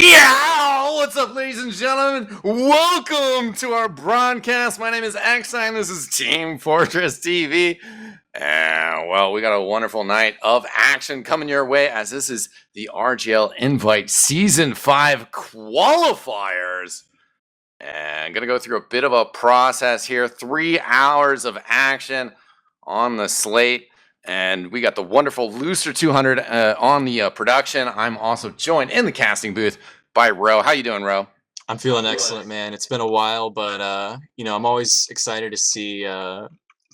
Yeah! What's up, ladies and gentlemen? Welcome to our broadcast. My name is eXtine. This is Team Fortress TV. And, well, we got a wonderful night of action coming your way as this is the RGL Invite Season 5 qualifiers. And going to go through a bit of a process here. 3 hours of action on the slate. And we got the wonderful Looser 200 on the production. I'm also joined in the casting booth by Ro. How you doing, Ro? I'm feeling excellent, man. It's been a while, but I'm always excited to see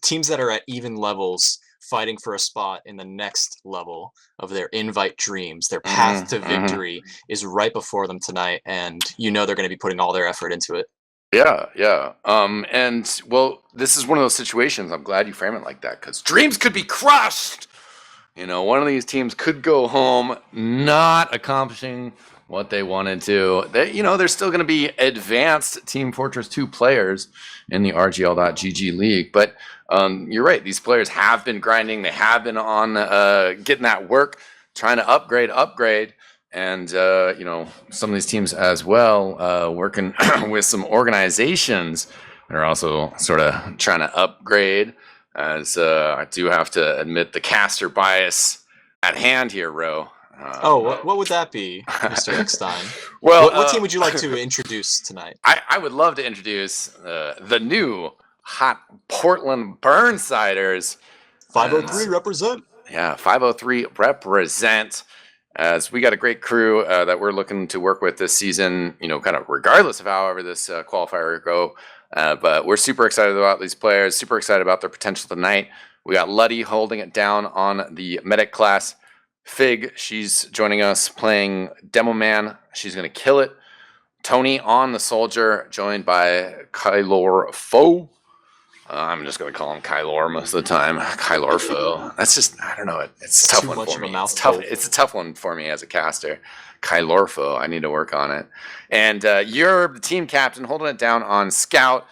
teams that are at even levels fighting for a spot in the next level of their invite dreams. Their path to victory is right before them tonight, and they're going to be putting all their effort into it. Yeah. And well, this is one of those situations. I'm glad you frame it like that because dreams could be crushed. One of these teams could go home not accomplishing what they wanted to. There's still going to be advanced Team Fortress 2 players in the RGL.GG league, but you're right. These players have been grinding. They have been on getting that work, trying to upgrade. And, some of these teams as well, working with some organizations that are also sort of trying to upgrade, as I do have to admit the caster bias at hand here, Ro. What would that be, Mr. eXtine? Well, what team would you like to introduce tonight? I would love to introduce the new hot Portland Burnsiders. 503 represent. Yeah, 503 represent. As we got a great crew that we're looking to work with this season, kind of regardless of however this qualifier go. But we're super excited about these players, super excited about their potential tonight. We got Luddy holding it down on the medic class. Fig, she's joining us playing Demo Man. She's going to kill it. Tony on the soldier, joined by Kylor Foe. I'm just going to call him Kylor most of the time. Kylor Foe. That's just, I don't know. It's a tough one for me. It's a tough one for me as a caster. Kylor Foe. I need to work on it. And you're the team captain, holding it down on Scout,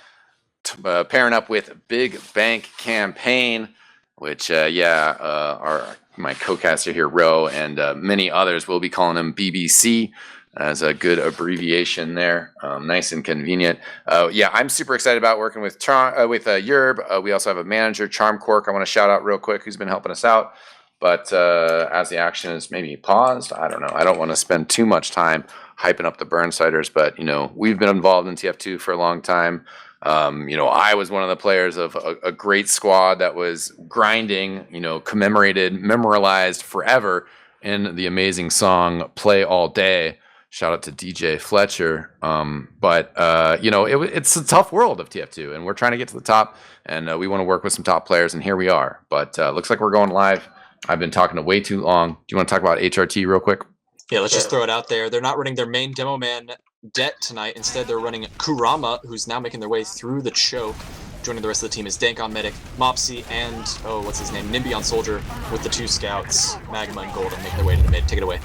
pairing up with Big Bank Campaign, which, are my co-caster here, Ro, and many others will be calling him BBC. As a good abbreviation there, nice and convenient. I'm super excited about working with Yerb. We also have a manager, Charm Cork. I want to shout out real quick, who's been helping us out. But as the action is maybe paused, I don't know. I don't want to spend too much time hyping up the Burnsiders, but we've been involved in TF2 for a long time. I was one of the players of a great squad that was grinding, commemorated, memorialized forever in the amazing song "Play All Day." Shout out to DJ Fletcher. It's a tough world of TF2, and we're trying to get to the top, and we want to work with some top players, and here we are. But looks like we're going live. I've been talking to way too long. Do you want to talk about HRT real quick? Yeah, let's just throw it out there. They're not running their main Demo Man Det tonight. Instead, they're running Kurama, who's now making their way through the choke. Joining the rest of the team is Dank on Medic, Mopsy, and, Nimby on Soldier, with the 2 scouts, Magma and Golden, making their way to the mid. Take it away.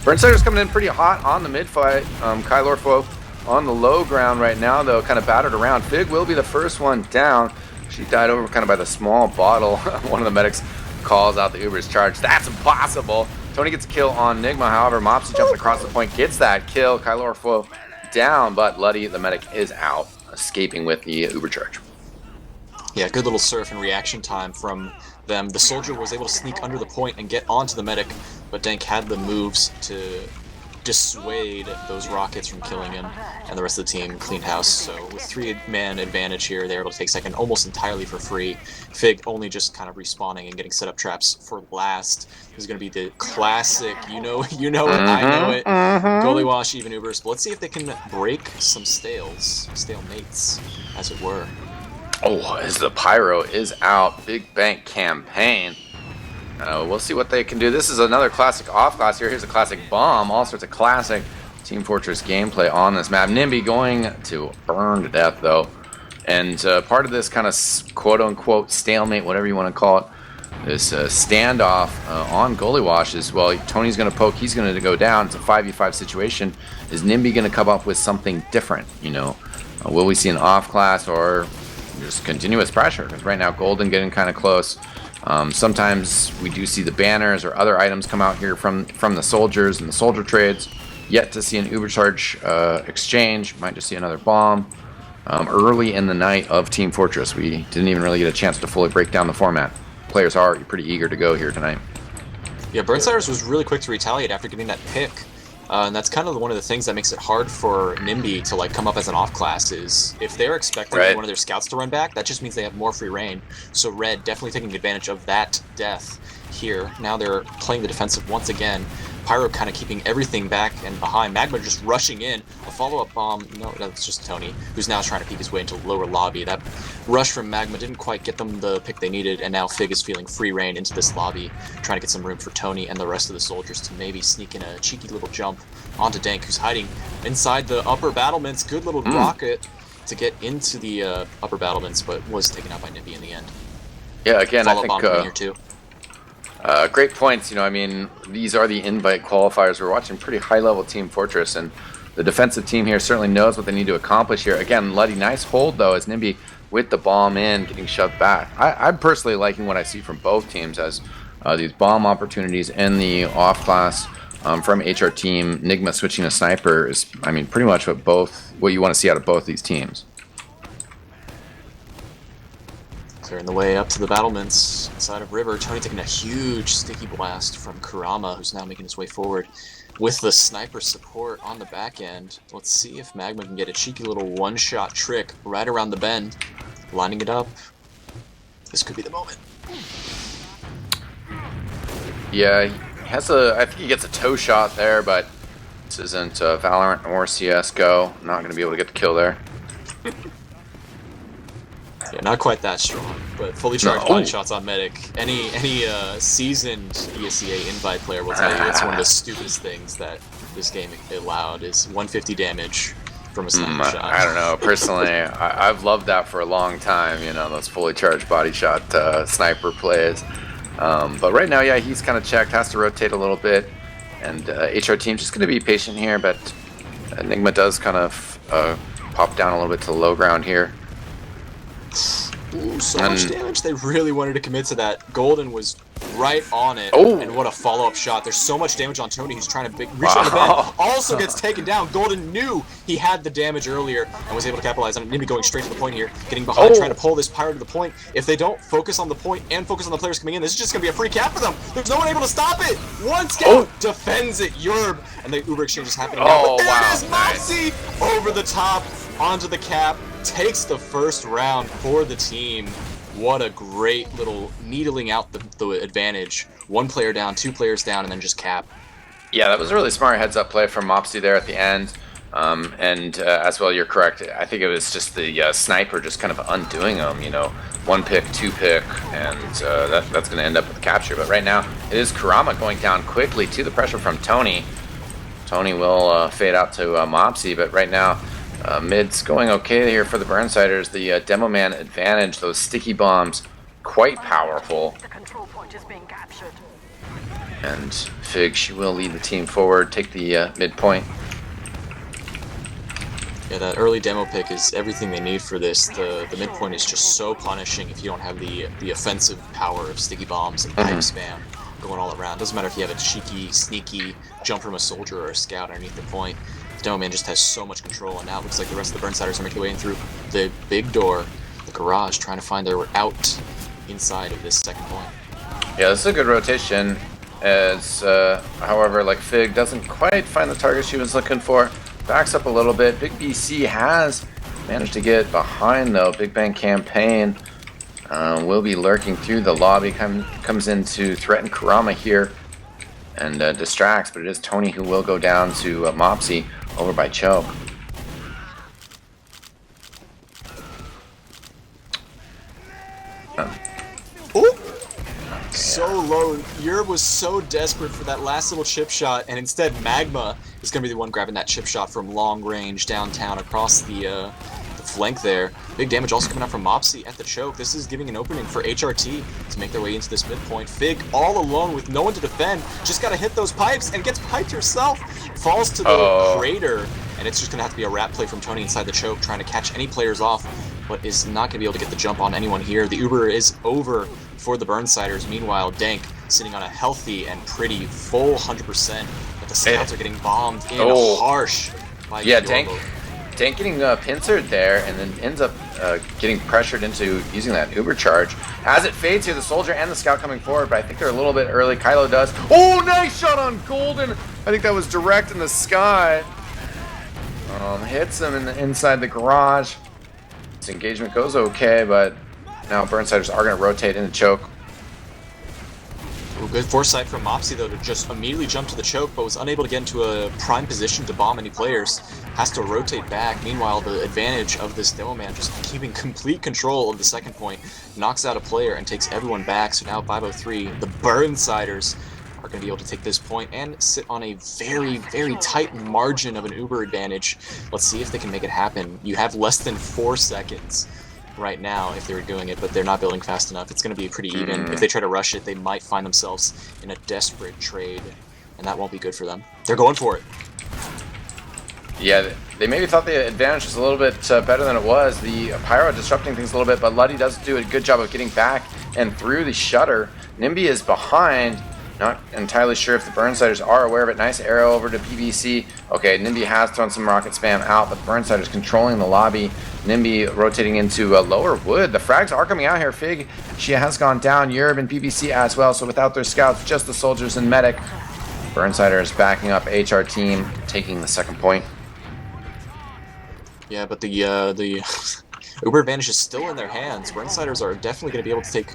Burnsiders coming in pretty hot on the mid fight. Kylor Foe on the low ground right now, though, kind of battered around. Fig will be the first one down. She died over kind of by the small bottle. One of the medics calls out the Uber's charge. That's impossible. Tony gets a kill on Nigma. However, Mopsy jumps across the point, gets that kill. Kylor Foe down, but Luddy, the medic, is out, escaping with the Uber charge. Yeah, good little surf and reaction time from them. The soldier was able to sneak under the point and get onto the medic, but Dank had the moves to dissuade those rockets from killing him, and the rest of the team cleaned house. So with 3-man advantage here, they're able to take second almost entirely for free. Fig only just kind of respawning and getting set up traps for last. This is going to be the classic, I know it, goalie wash, even Ubers. But let's see if they can break some stalemates, as it were. Oh, as the Pyro is out, Big Bank Campaign. We'll see what they can do. This is another classic off-class here. Here's a classic bomb. All sorts of classic Team Fortress gameplay on this map. Nimby going to burn to death, though. And part of this kind of quote-unquote stalemate, whatever you want to call it, this standoff on goalie wash is, well, Tony's going to poke. He's going to go down. It's a 5v5 situation. Is Nimby going to come up with something different? Will we see an off-class or just continuous pressure? Because right now, Golden getting kind of close. Sometimes we do see the banners or other items come out here from the soldiers and the soldier trades. yet to see an Ubercharge exchange. Might just see another bomb. Early in the night of Team Fortress, we didn't even really get a chance to fully break down the format. Players are pretty eager to go here tonight. Yeah, Burnsiders was really quick to retaliate after getting that pick. And that's kind of one of the things that makes it hard for NIMBY to like come up as an off class is if they're expecting one of their scouts to run back, that just means they have more free reign. So Red definitely taking advantage of that death here. Now they're playing the defensive once again. Pyro kind of keeping everything back and behind. Magma just rushing in. A follow-up bomb. No, that's just Tony, who's now trying to peek his way into lower lobby. That rush from Magma didn't quite get them the pick they needed, and now Fig is feeling free reign into this lobby, trying to get some room for Tony and the rest of the soldiers to maybe sneak in a cheeky little jump onto Dank, who's hiding inside the upper battlements. Good little rocket to get into the upper battlements, but was taken out by NIMBY in the end. Yeah, again, I think here too. Great points. I mean, these are the invite qualifiers. We're watching pretty high-level Team Fortress, and the defensive team here certainly knows what they need to accomplish here. Again, Luddy, nice hold, though, as NIMBY with the bomb in, getting shoved back. I'm personally liking what I see from both teams as these bomb opportunities in the off-class from HRTeam. Nigma switching to Sniper is, I mean, pretty much what you want to see out of both these teams. Clearing the way up to the battlements inside of River. Tony taking a huge sticky blast from Kurama, who's now making his way forward with the sniper support on the back end. Let's see if Magma can get a cheeky little one-shot trick right around the bend. Lining it up. This could be the moment. Yeah, I think he gets a toe shot there, but this isn't Valorant or CSGO. Not going to be able to get the kill there. Yeah, not quite that strong, but fully charged body shots on Medic. Any seasoned ESEA invite player will tell you it's one of the stupidest things that this game allowed is 150 damage from a sniper shot. I don't know. Personally, I've loved that for a long time, those fully charged body shot sniper plays. But right now, yeah, he's kind of checked, has to rotate a little bit, and HRTeam just going to be patient here, but Enigma does kind of pop down a little bit to the low ground here. Ooh, so much damage. They really wanted to commit to that. Golden was right on it. And what a follow-up shot. There's so much damage on Tony. He's trying to reach on the bend. Also gets taken down. Golden knew he had the damage earlier and was able to capitalize on it. Maybe going straight to the point here. Getting behind, trying to pull this Pyro to the point. If they don't focus on the point and focus on the players coming in, this is just going to be a free cap for them. There's no one able to stop it. One scout defends it. Yerb. And the Uber exchange is happening now. But there it is. Mopsy over the top onto the cap. Takes the first round for the team. What a great little needling out the advantage. One player down, two players down, and then just cap. Yeah, that was a really smart heads-up play from Mopsy there at the end. And as well, you're correct. I think it was just the sniper just kind of undoing him. One pick, two pick, and that's going to end up with the capture. But right now, it is Kurama going down quickly to the pressure from Tony. Tony will fade out to Mopsy, but right now, mid's going okay here for the Burnsiders. The Demo Man advantage, those sticky bombs, quite powerful. The control point is being captured. And Fig, she will lead the team forward, take the midpoint. Yeah, that early demo pick is everything they need for this. The midpoint is just so punishing if you don't have the offensive power of sticky bombs and pipe spam going all around. Doesn't matter if you have a cheeky, sneaky jump from a soldier or a scout underneath the point. Demo Man just has so much control, and now it looks like the rest of the Burnsiders are making their way in through the big door, the garage, trying to find their way out inside of this second point. Yeah, this is a good rotation, as however, like Fig doesn't quite find the target she was looking for. Backs up a little bit. Big BC has managed to get behind, though. Big Bang Campaign will be lurking through the lobby, comes in to threaten Kurama here, and distracts, but it is Tony who will go down to Mopsy over by Choke. So low. Yerb was so desperate for that last little chip shot, and instead Magma is going to be the one grabbing that chip shot from long range downtown across the flank there. Big damage also coming out from Mopsy at the choke. This is giving an opening for HRT to make their way into this midpoint. Fig all alone with no one to defend. Just got to hit those pipes and gets piped herself. Falls to the crater, and it's just going to have to be a wrap play from Tony inside the choke, trying to catch any players off, but is not going to be able to get the jump on anyone here. The Uber is over for the Burnsiders. Meanwhile, Dank sitting on a healthy and pretty full 100%. The The scouts are getting bombed in Oh. harsh by Yeah, Yorgo. Dank getting pincered there, and then ends up getting pressured into using that Uber charge. As it fades here, the soldier and the scout coming forward, but I think they're a little bit early. Kylo does. Oh, nice shot on Golden. I think that was direct in the sky. Hits him inside the garage. This engagement goes okay, but now Burnsiders are going to rotate into choke. Ooh, good foresight from Mopsy, though, to just immediately jump to the choke, but was unable to get into a prime position to bomb any players. Has to rotate back. Meanwhile, the advantage of this demo man just keeping complete control of the second point knocks out a player and takes everyone back. So now 503, the Burnsiders are going to be able to take this point and sit on a very, very tight margin of an Uber advantage. Let's see if they can make it happen. You have less than 4 seconds right now if they were doing it, but they're not building fast enough. It's going to be pretty even. If they try to rush it, they might find themselves in a desperate trade, and that won't be good for them. They're going for it. Yeah, they maybe thought the advantage was a little bit better than it was. The Pyro disrupting things a little bit, but Luddy does do a good job of getting back and through the shutter. Nimby is behind. Not entirely sure if the Burnsiders are aware of it. Nice arrow over to BBC. Okay, Nimby has thrown some rocket spam out, but the Burnsiders controlling the lobby. Nimby rotating into lower wood. The frags are coming out here. Fig, she has gone down. Yerb and BBC as well, so without their scouts, just the soldiers and medic. Burnsiders backing up HRTeam, taking the second point. Yeah, but the Uber advantage is still in their hands. Burnsiders are definitely going to be able to take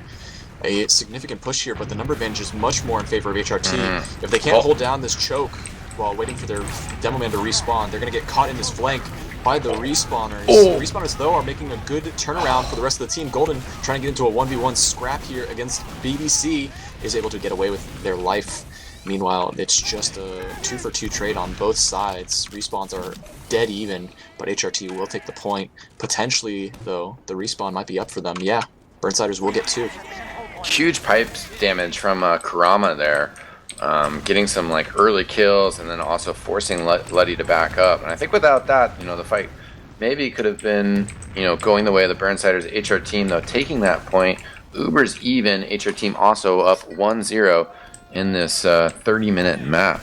a significant push here, but the number advantage is much more in favor of HRT. If they can't hold down this choke while waiting for their demo man to respawn, they're going to get caught in this flank by the respawners. The respawners, though, are making a good turnaround for the rest of the team. Golden, trying to get into a 1v1 scrap here against BBC, is able to get away with their life. Meanwhile, it's just a 2-for-2 trade on both sides. Respawns are dead even, but HRT will take the point. Potentially, though, the respawn might be up for them. Yeah, Burnsiders will get 2. Huge pipe damage from Kurama there. Getting some like early kills and then also forcing Luddy to back up. And I think without that, the fight maybe could have been, going the way of the Burnsiders. HRTeam, though, taking that point. Uber's even. HRTeam also up 1-0 in this 30-minute map.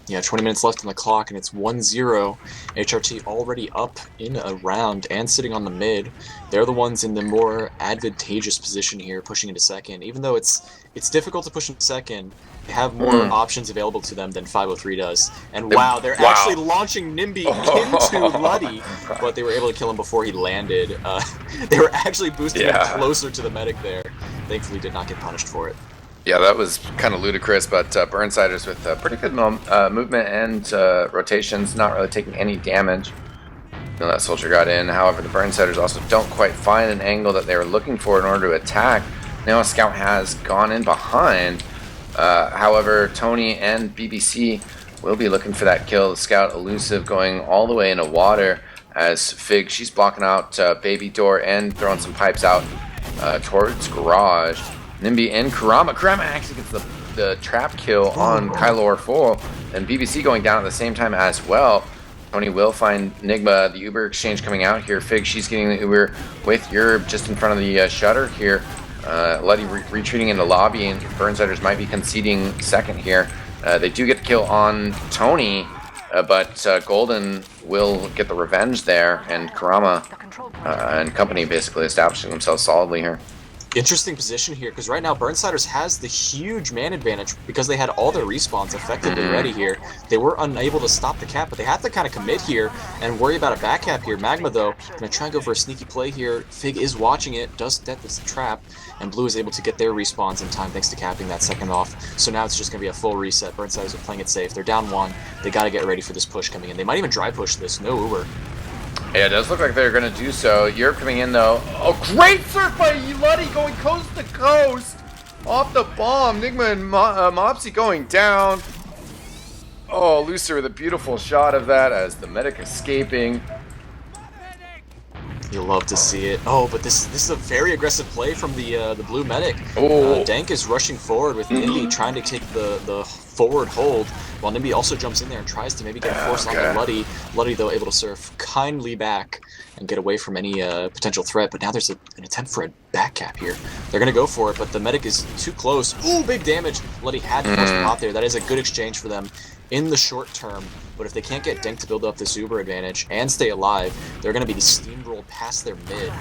Yeah, 20 minutes left on the clock, and it's 1-0. HRT already up in a round and sitting on the mid. They're the ones in the more advantageous position here, pushing into second. Even though it's difficult to push into second, they have more options available to them than 503 does. And wow, they're actually launching Nimby into Luddy, but they were able to kill him before he landed. They were actually boosting him closer to the medic there. Thankfully, did not get punished for it. Yeah, that was kind of ludicrous, but Burnsiders with pretty good movement and rotations, not really taking any damage. That soldier got in. However, the Burnsiders also don't quite find an angle that they were looking for in order to attack. Now a scout has gone in behind. However, Tony and BBC will be looking for that kill. The scout elusive going all the way into water as Fig, she's blocking out Baby Door and throwing some pipes out towards garage. Nimby and Kurama. Kurama actually gets the trap kill on Kylo full, and BBC going down at the same time as well. Tony will find Nigma. The Uber exchange coming out here. Fig, she's getting the Uber with Yerb just in front of the shutter here. Luddy retreating into lobby, and Burnsiders might be conceding second here. They do get the kill on Tony, but Golden will get the revenge there, and Kurama and company basically establishing themselves solidly here. Interesting position here, because right now Burnsiders has the huge man advantage because they had all their respawns effectively ready here. They were unable to stop the cap, but they have to kind of commit here and worry about a back cap here. Magma, though, going to try and go for a sneaky play here. Fig is watching it, does death this trap, and Blue is able to get their respawns in time thanks to capping that second off. So now it's just going to be a full reset. Burnsiders are playing it safe. They're down 1. They got to get ready for this push coming in. They might even dry push this. No Uber. Yeah, it does look like they're going to do so. Europe coming in, though. Oh, great surf by Luddy going coast to coast. Off the bomb. Nigma and Mopsy going down. Oh, Lucer with a beautiful shot of that as the medic escaping. You love to see it. Oh, but this is a very aggressive play from the blue medic. Oh. Dank is rushing forward with Nimby trying to take the forward hold, while Nimby also jumps in there and tries to maybe get a force on the Luddy. Luddy, though, able to surf kindly back and get away from any potential threat. But now there's an attempt for a back cap here. They're going to go for it, but the medic is too close. Ooh, big damage. Bloody had to force the pot there. That is a good exchange for them in the short term. But if they can't get Denk to build up this Uber advantage and stay alive, they're going to be steamrolled past their mid.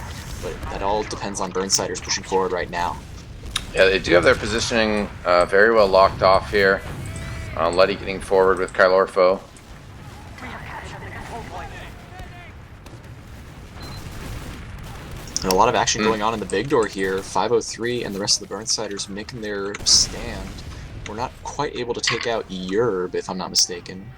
But that all depends on Burnsiders pushing forward right now. Yeah, they do have their positioning very well locked off here. Letty getting forward with Kylorfo. And a lot of action going on in the big door here. 503 and the rest of the Burnsiders making their stand. We're not quite able to take out Yerb, if I'm not mistaken.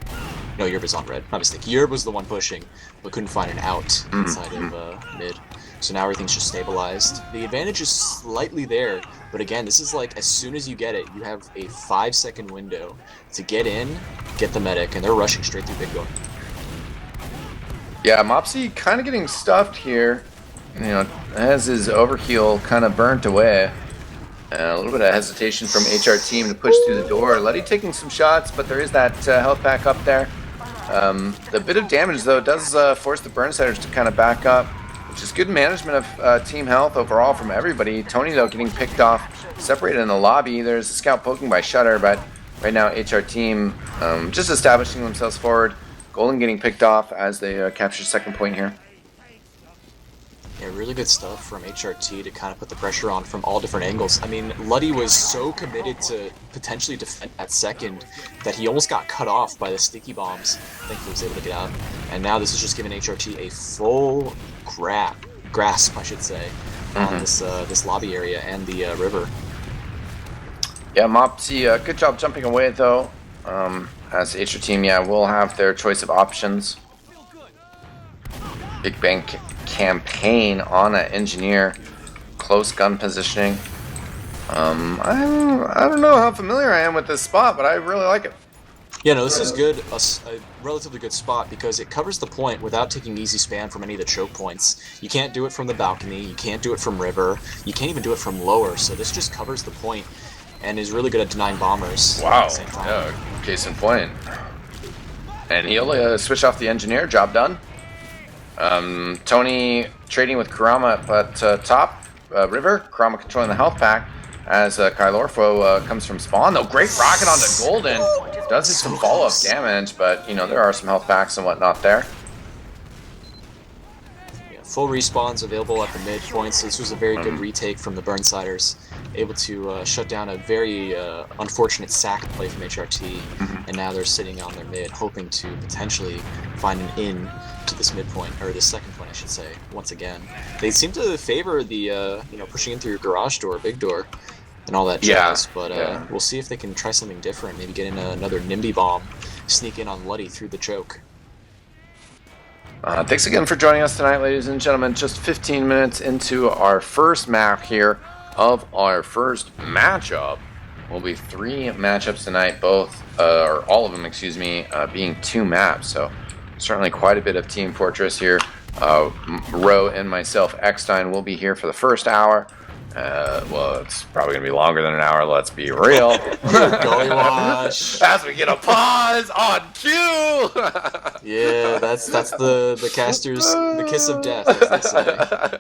No, Yerb is on red. My mistake. Yerb was the one pushing, but couldn't find an out inside of mid. So now everything's just stabilized. The advantage is slightly there, but again, this is like as soon as you get it, you have a 5-second window to get in, get the medic, and they're rushing straight through big door. Yeah, Mopsy kind of getting stuffed here. You know, has his overheal kind of burnt away. A little bit of hesitation from HRTeam to push through the door. Letty taking some shots, but there is that health pack up there. The bit of damage, though, does force the Burnsiders to kind of back up, which is good management of team health overall from everybody. Tony, though, getting picked off, separated in the lobby. There's a scout poking by Shutter, but right now HRTeam just establishing themselves forward. Golden getting picked off as they capture second point here. Yeah, really good stuff from HRT to kind of put the pressure on from all different angles. I mean, Luddy was so committed to potentially defend that second that he almost got cut off by the sticky bombs. Thankfully, he was able to get out. And now this is just giving HRT a full grasp, I should say, on this lobby area and the river. Yeah, Mopsy, good job jumping away, though. As HRTeam, yeah, will have their choice of options. Big Bang campaign on an engineer, close gun positioning. I don't know how familiar I am with this spot, but I really like it. Yeah, no, this is good, a relatively good spot because it covers the point without taking easy span from any of the choke points. You can't do it from the balcony, you can't do it from river, you can't even do it from lower, so this just covers the point and is really good at denying bombers. Wow, At the same time. yeah, case in point. And he'll switch off the engineer, job done. Tony trading with Kurama at top river. Kurama controlling the health pack as Kylorfo comes from spawn. Though great rocket onto Golden. Does hit some follow-up damage, but you know there are some health packs and whatnot there. Yeah, full respawns available at the mid points. This was a very good retake from the Burnsiders. Able to shut down a very unfortunate sack play from HRT, and now they're sitting on their mid, hoping to potentially find an in to this midpoint, or this second point, I should say. Once again, they seem to favor the pushing in through your garage door, big door, and all that jazz. But we'll see if they can try something different. Maybe get in another NIMBY bomb, sneak in on Luddy through the choke. Thanks again for joining us tonight, ladies and gentlemen. Just 15 minutes into our first map here of our first matchup. Will be 3 matchups tonight, both, or all of them, excuse me, being 2 maps. So certainly quite a bit of Team Fortress here. Ro and myself, eXtine, will be here for the first hour. Well, it's probably going to be longer than an hour, let's be real. Gully wash. As we get a pause on cue. Yeah, that's the casters, the kiss of death, as they say.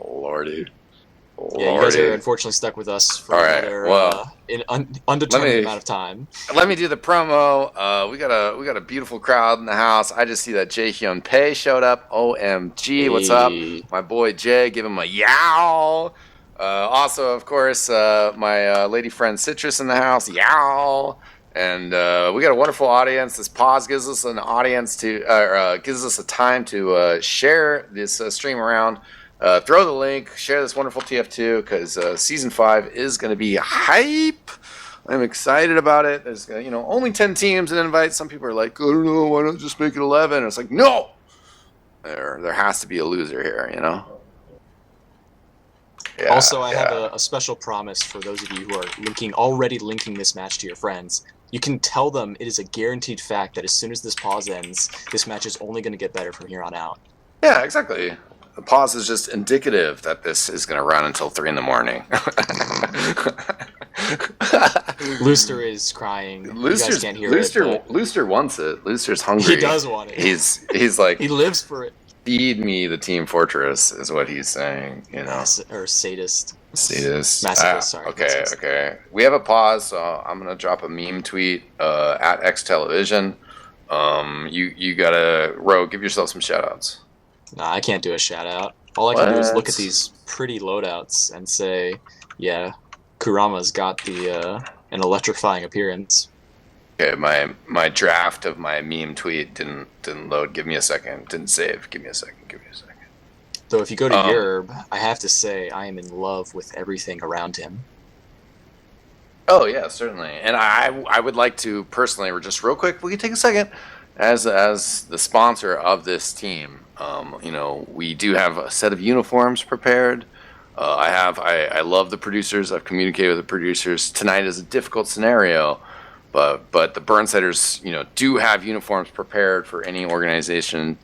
Lordy. Yeah, you guys are unfortunately stuck with us for another undetermined amount of time. Let me do the promo. We got a beautiful crowd in the house. I just see that Jae Hyun Pei showed up. OMG, what's up? My boy Jay, give him a yow. Also, of course, my lady friend Citrus in the house. Yow. And we got a wonderful audience. This pause gives us an audience to gives us a time to share this stream around. Throw the link, share this wonderful TF2 because season 5 is going to be hype. I'm excited about it. There's only 10 teams and invite. Some people are like, I don't know, why not just make it 11? And it's like, no, there has to be a loser here, you know. Yeah, also, I have a special promise for those of you who are already linking this match to your friends. You can tell them it is a guaranteed fact that as soon as this pause ends, this match is only going to get better from here on out. Yeah, exactly. The pause is just indicative that this is going to run until 3 in the morning. Looster is crying. You guys can't hear it. Looster wants it. Looster's hungry. He does want it. He's like he lives for it. Feed me the Team Fortress is what he's saying, you know. Or sadist. Sadist. Masochist, sorry. Okay, Masochist. okay. We have a pause, so I'm gonna drop a meme tweet at X Television. You gotta give yourself some shout outs. Nah, I can't do a shout out. All I can do is look at What? these pretty loadouts and say, yeah, Kurama's got the an electrifying appearance. Okay, my draft of my meme tweet didn't load. Give me a second. Didn't save. Give me a second. Give me a second. Though if you go to Yerb, I have to say I am in love with everything around him. Oh yeah, certainly. And I would like to personally, or just real quick, we can take a second, as the sponsor of this team. You know, we do have a set of uniforms prepared. I love the producers. I've communicated with the producers. Tonight is a difficult scenario, but the Burnsiders, you know, do have uniforms prepared for any organization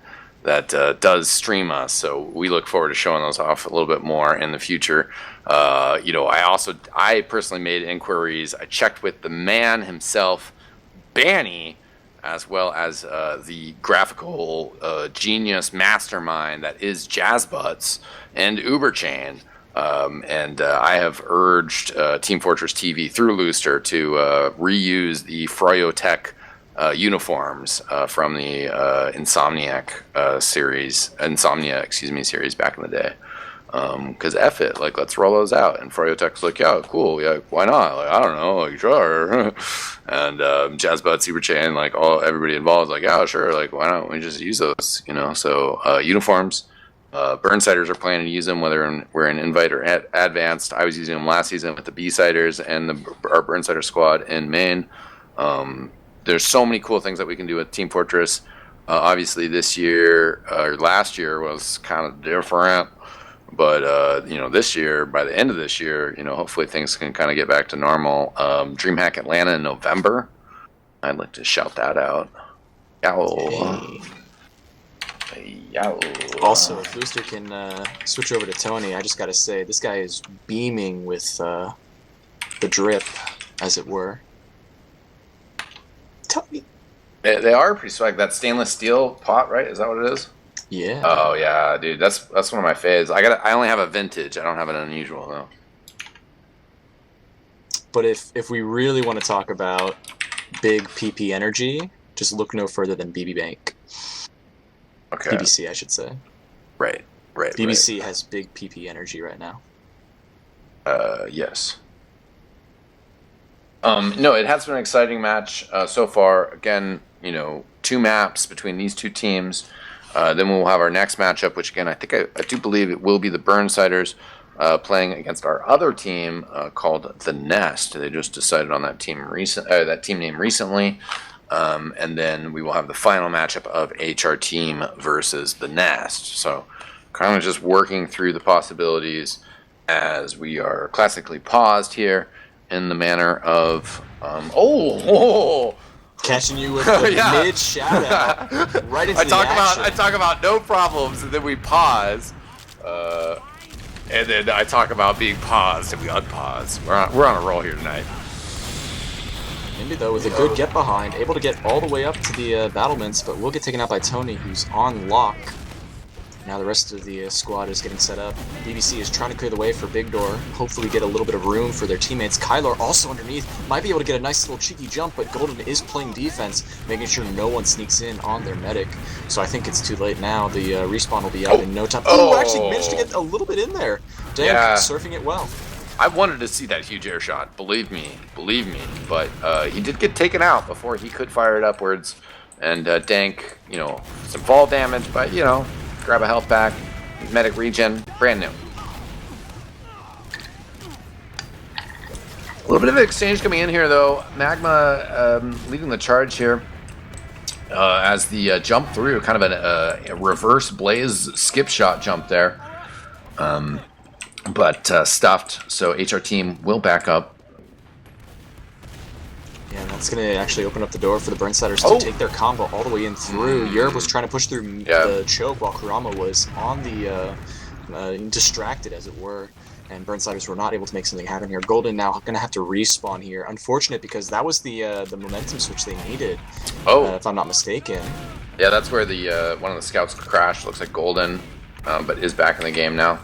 that does stream us. So we look forward to showing those off a little bit more in the future. You know, I personally made inquiries. I checked with the man himself, Banny, as well as the graphical genius mastermind that is Jazzbutts and Uberchain. And I have urged Team Fortress TV through Looster to reuse the Froyotech uniforms from the Insomnia series back in the day. Because F it, like, let's roll those out. And Froyotech's like, yeah, cool, yeah, why not? Like, I don't know, like, sure. And Jazzbud, Superchain, like, everybody involved, like, yeah, sure, like, why don't we just use those, you know? So, uniforms, Burnsiders are planning to use them, whether we're in Invite or Advanced. I was using them last season with the B-Siders and our Burnsider squad in Maine. There's so many cool things that we can do with Team Fortress. Obviously, this year, or last year, was kind of different. But, you know, this year, by the end of this year, you know, hopefully things can kind of get back to normal. DreamHack Atlanta in November. I'd like to shout that out. Yow. Hey. Yow. Also, if Booster can switch over to Tony, I just got to say, this guy is beaming with the drip, as it were. Tony. They are pretty swag. That stainless steel pot, right? Is that what it is? Yeah. Oh yeah, dude, that's one of my faves. I only have a vintage. I don't have an unusual though. But if we really want to talk about big PP energy, just look no further than BB Bank. Okay. BBC, I should say. Right. BBC has big PP energy right now. Yes. No, it has been an exciting match so far. Again, you know, 2 maps between these 2 teams. Then we'll have our next matchup, which again, I do believe it will be the Burnsiders playing against our other team called the Nest. They just decided on that team name recently. And then we will have the final matchup of HRTeam versus the Nest. So kind of just working through the possibilities as we are classically paused here in the manner of Catching you with the Yeah. mid shout out right into the action. I talk about no problems, and then we pause, and then I talk about being paused, and we unpause. We're on a roll here tonight. Indy, though, with a good get behind, able to get all the way up to the battlements, but will get taken out by Tony, who's on lock. Now the rest of the squad is getting set up. BBC is trying to clear the way for Big Door, hopefully get a little bit of room for their teammates. Kylar also underneath, might be able to get a nice little cheeky jump, but Golden is playing defense, making sure no one sneaks in on their medic. So I think it's too late now. The respawn will be out in no time. Oh, actually managed to get a little bit in there. Dank surfing it well. I wanted to see that huge air shot, believe me. But he did get taken out before he could fire it upwards. And Dank, you know, some fall damage, but, you know, grab a health pack, medic regen, brand new. A little bit of an exchange coming in here, though. Magma leading the charge here as the jump through, kind of a reverse blaze skip shot jump there. But stuffed, so HRTeam will back up. Yeah, and that's going to actually open up the door for the Burnsiders to take their combo all the way in through. Yerb was trying to push through the choke while Kurama was on the distracted, as it were. And Burnsiders were not able to make something happen here. Golden now going to have to respawn here. Unfortunate, because that was the momentum switch they needed, if I'm not mistaken. Yeah, that's where the one of the scouts crashed. Looks like Golden, but is back in the game now.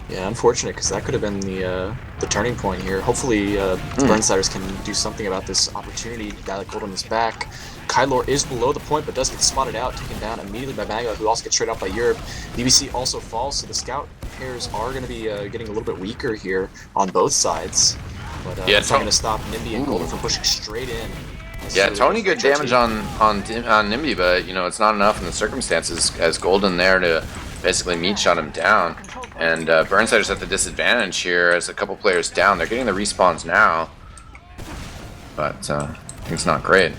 Yeah, unfortunate, because that could have been the turning point here. Hopefully, Burnsiders can do something about this opportunity. Now that Golden is back, Kylor is below the point, but does get spotted out, taken down immediately by Maga, who also gets straight out by Europe. BBC also falls, so the scout pairs are going to be getting a little bit weaker here on both sides. But yeah, it's not going to stop Nimby and Golden from pushing straight in. Yeah, Tony, good damage on Nimby, but you know it's not enough in the circumstances as Golden there to basically meat shot him down. And Burnsiders at the disadvantage here as a couple players down. They're getting the respawns now, but it's not great.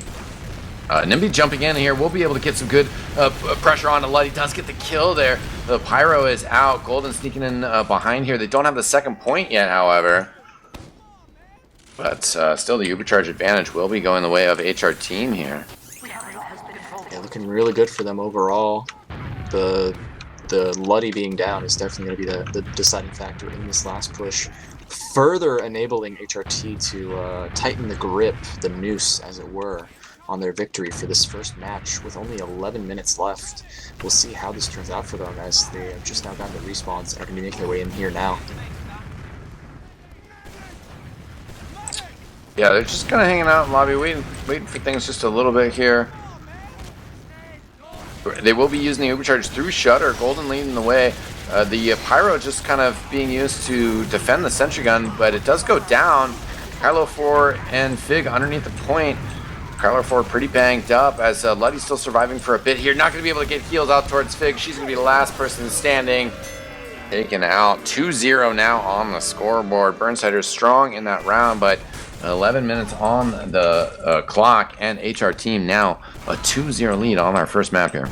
Nimby jumping in here. We'll be able to get some good pressure on Lud. He does get the kill there. The Pyro is out. Golden sneaking in behind here. They don't have the second point yet, however. But still, the Ubercharge advantage will be going the way of HRTeam here. Yeah, looking really good for them overall. The Luddy being down is definitely going to be the deciding factor in this last push, further enabling HRT to tighten the grip, the noose, as it were, on their victory for this first match with only 11 minutes left. We'll see how this turns out for them as they have just now gotten the respawns and are going to be making their way in here now. Yeah, they're just kind of hanging out in the lobby, waiting for things just a little bit here. They will be using the Ubercharge through Shutter. Golden leading the way. The Pyro just kind of being used to defend the sentry gun, but it does go down. Kylo 4 and Fig underneath the point. Kylo 4 pretty banged up as Luddy's still surviving for a bit here. Not going to be able to get heals out towards Fig. She's going to be the last person standing. Taken out. 2-0 now on the scoreboard. Burnsiders strong in that round, but 11 minutes on the clock, and HRTeam now a 2-0 lead on our first map here.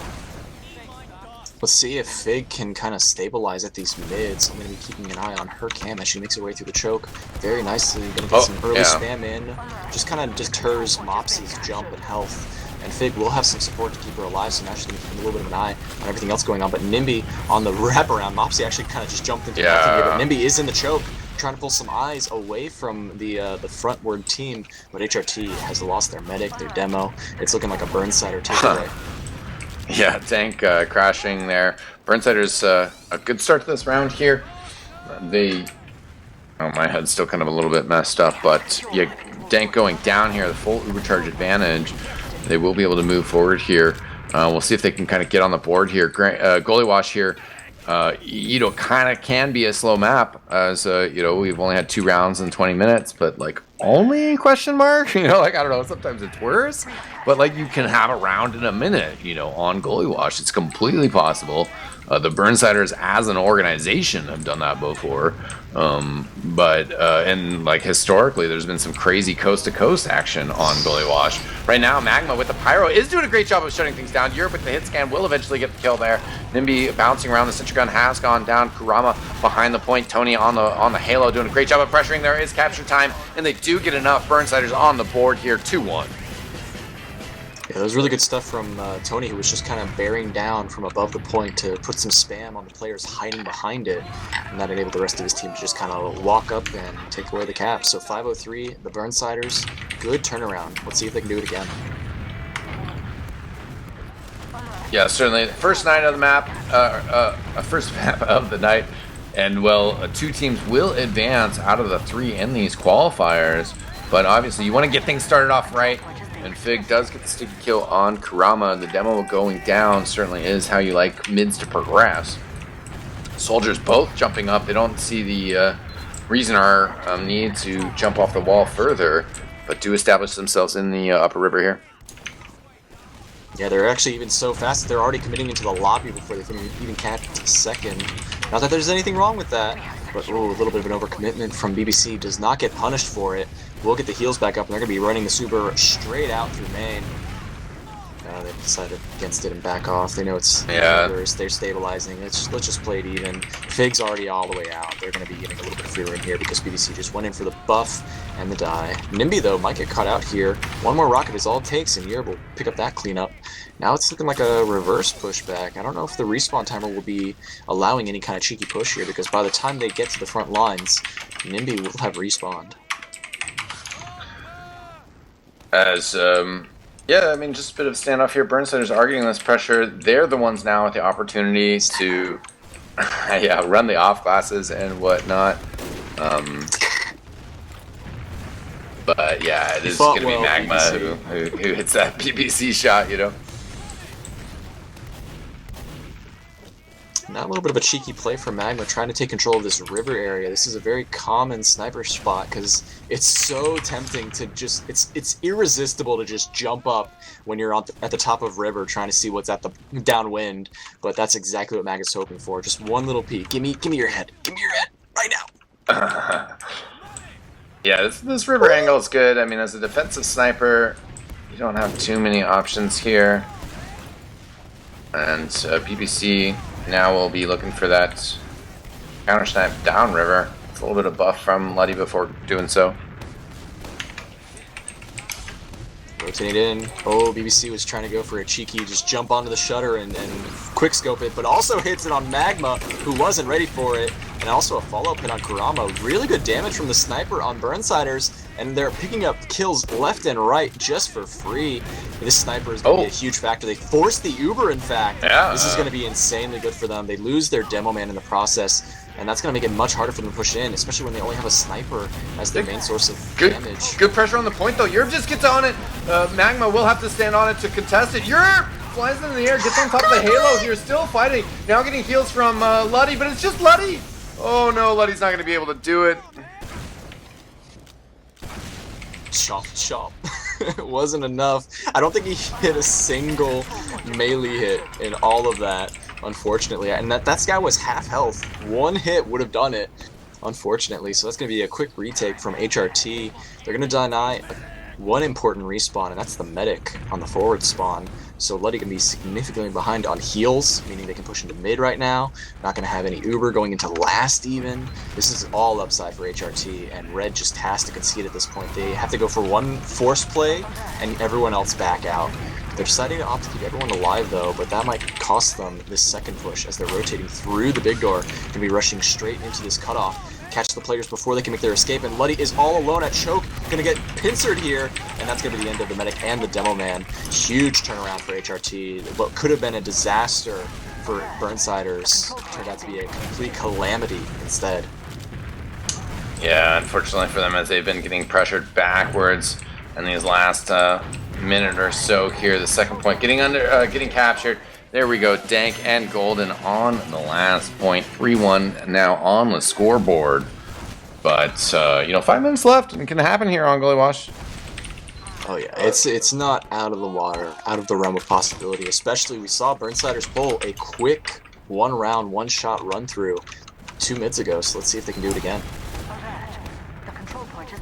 Let's see if Fig can kind of stabilize at these mids. I'm going to be keeping an eye on her cam as she makes her way through the choke very nicely. Going to get some early spam in. Just kind of deters Mopsy's jump and health. And Fig will have some support to keep her alive, so now she's going to keep a little bit of an eye on everything else going on. But Nimby on the wraparound, Mopsy actually kind of just jumped into nothing here, but Nimby is in the choke, trying to pull some eyes away from the frontward team, but HRT has lost their medic, their demo. It's looking like a Burnsider takeaway. Yeah, tank crashing there. Burnsiders a good start to this round here. Oh, my head's still kind of a little bit messed up, but yeah, Dank going down here, the full Ubercharge advantage. They will be able to move forward here. We'll see if they can kind of get on the board here. Goalie Wash here. You know, kind of can be a slow map as you know, we've only had 2 rounds in 20 minutes, but like only question mark, you know, like I don't know, sometimes it's worse, but like you can have a round in a minute, you know, on Goalie Wash. It's completely possible. The Burnsiders as an organization have done that before, but and like historically there's been some crazy coast to coast action on Goalie Wash. Right now Magma with the Pyro is doing a great job of shutting things down. Europe with the hit scan will eventually get the kill there. Nimby bouncing around, the sentry gun has gone down. Kurama behind the point. Tony on the Halo doing a great job of pressuring. There is capture time, and they do get enough. Burnsiders on the board here, 2-1. Yeah, that was really good stuff from Tony, who was just kind of bearing down from above the point to put some spam on the players hiding behind it, and that enabled the rest of his team to just kind of walk up and take away the cap. So 5-0-3, the Burnsiders, good turnaround. Let's see if they can do it again. Yeah, certainly. First night of the map, first map of the night, and well, 2 teams will advance out of the 3 in these qualifiers, but obviously you want to get things started off right. And Fig does get the sticky kill on Kurama. The demo going down certainly is how you like mids to progress. Soldiers both jumping up. They don't see the reason or need to jump off the wall further, but do establish themselves in the upper river here. Yeah, they're actually even so fast that they're already committing into the lobby before they can even catch second. Not that there's anything wrong with that, but ooh, a little bit of an overcommitment from BBC. Does not get punished for it. We'll get the heals back up, and they're going to be running the Super straight out through main. They decided against it and back off. They know it's they're stabilizing. Let's just play it even. Fig's already all the way out. They're going to be getting a little bit of free room here because BBC just went in for the buff and the die. Nimby, though, might get caught out here. One more rocket is all it takes, and Europe will pick up that cleanup. Now it's looking like a reverse pushback. I don't know if the respawn timer will be allowing any kind of cheeky push here, because by the time they get to the front lines, Nimby will have respawned. As Yeah, I mean, just a bit of standoff here. Burnsiders are getting this pressure. They're the ones now with the opportunity to, yeah, run the off classes and whatnot. But yeah, it is going to be Magma who hits that PBC shot, you know. Now a little bit of a cheeky play for Magma, trying to take control of this river area. This is a very common sniper spot because it's so tempting to just, it's irresistible to just jump up when you're at the top of river trying to see what's at the downwind. But that's exactly what Magma's hoping for. Just one little peek. Give me your head. Give me your head right now. Yeah, this river angle is good. I mean, as a defensive sniper, you don't have too many options here. And BBC now will be looking for that counter snipe downriver. It's a little bit of buff from Luddy before doing so. Rotate in. Oh, BBC was trying to go for a cheeky, just jump onto the shutter and quick scope it, but also hits it on Magma, who wasn't ready for it. And also a follow-up hit on Kurama. Really good damage from the sniper on Burnsiders, and they're picking up kills left and right just for free. This sniper is going to be a huge factor. They forced the Uber, in fact. Yeah. This is going to be insanely good for them. They lose their demo man in the process, and that's going to make it much harder for them to push in, especially when they only have a sniper as their main source of damage. Good pressure on the point, though. Yerb just gets on it. Magma will have to stand on it to contest it. Yerb flies into the air, gets on top of the halo here, still fighting. Now getting heals from Luddy, but it's just Luddy. Oh no, Luddy's not going to be able to do it. Chop, chop. It wasn't enough. I don't think he hit a single melee hit in all of that, unfortunately. And that guy was half health. One hit would have done it, unfortunately. So that's going to be a quick retake from HRT. They're going to deny one important respawn, and that's the medic on the forward spawn. So Luddy can be significantly behind on heals, meaning they can push into mid right now. Not going to have any Uber going into last even. This is all upside for HRT, and Red just has to concede at this point. They have to go for one force play and everyone else back out. They're deciding to opt to keep everyone alive though, but that might cost them this second push as they're rotating through the big door. Going to be rushing straight into this cutoff. Catch the players before they can make their escape, and Luddy is all alone at choke, gonna get pincered here, and that's gonna be the end of the medic and the demo man. Huge turnaround for HRT. What could have been a disaster for Burnsiders turned out to be a complete calamity instead. Yeah, unfortunately for them, as they've been getting pressured backwards in these last minute or so here. The second point getting captured. There we go, Dank and Golden on the last point. 3-1 now on the scoreboard. But, 5 minutes left, and it can happen here on Goalie Wash. Oh yeah, it's not out of the water, out of the realm of possibility. Especially, we saw Burnsiders pull a quick one-round, one-shot run-through 2 minutes ago, so let's see if they can do it again.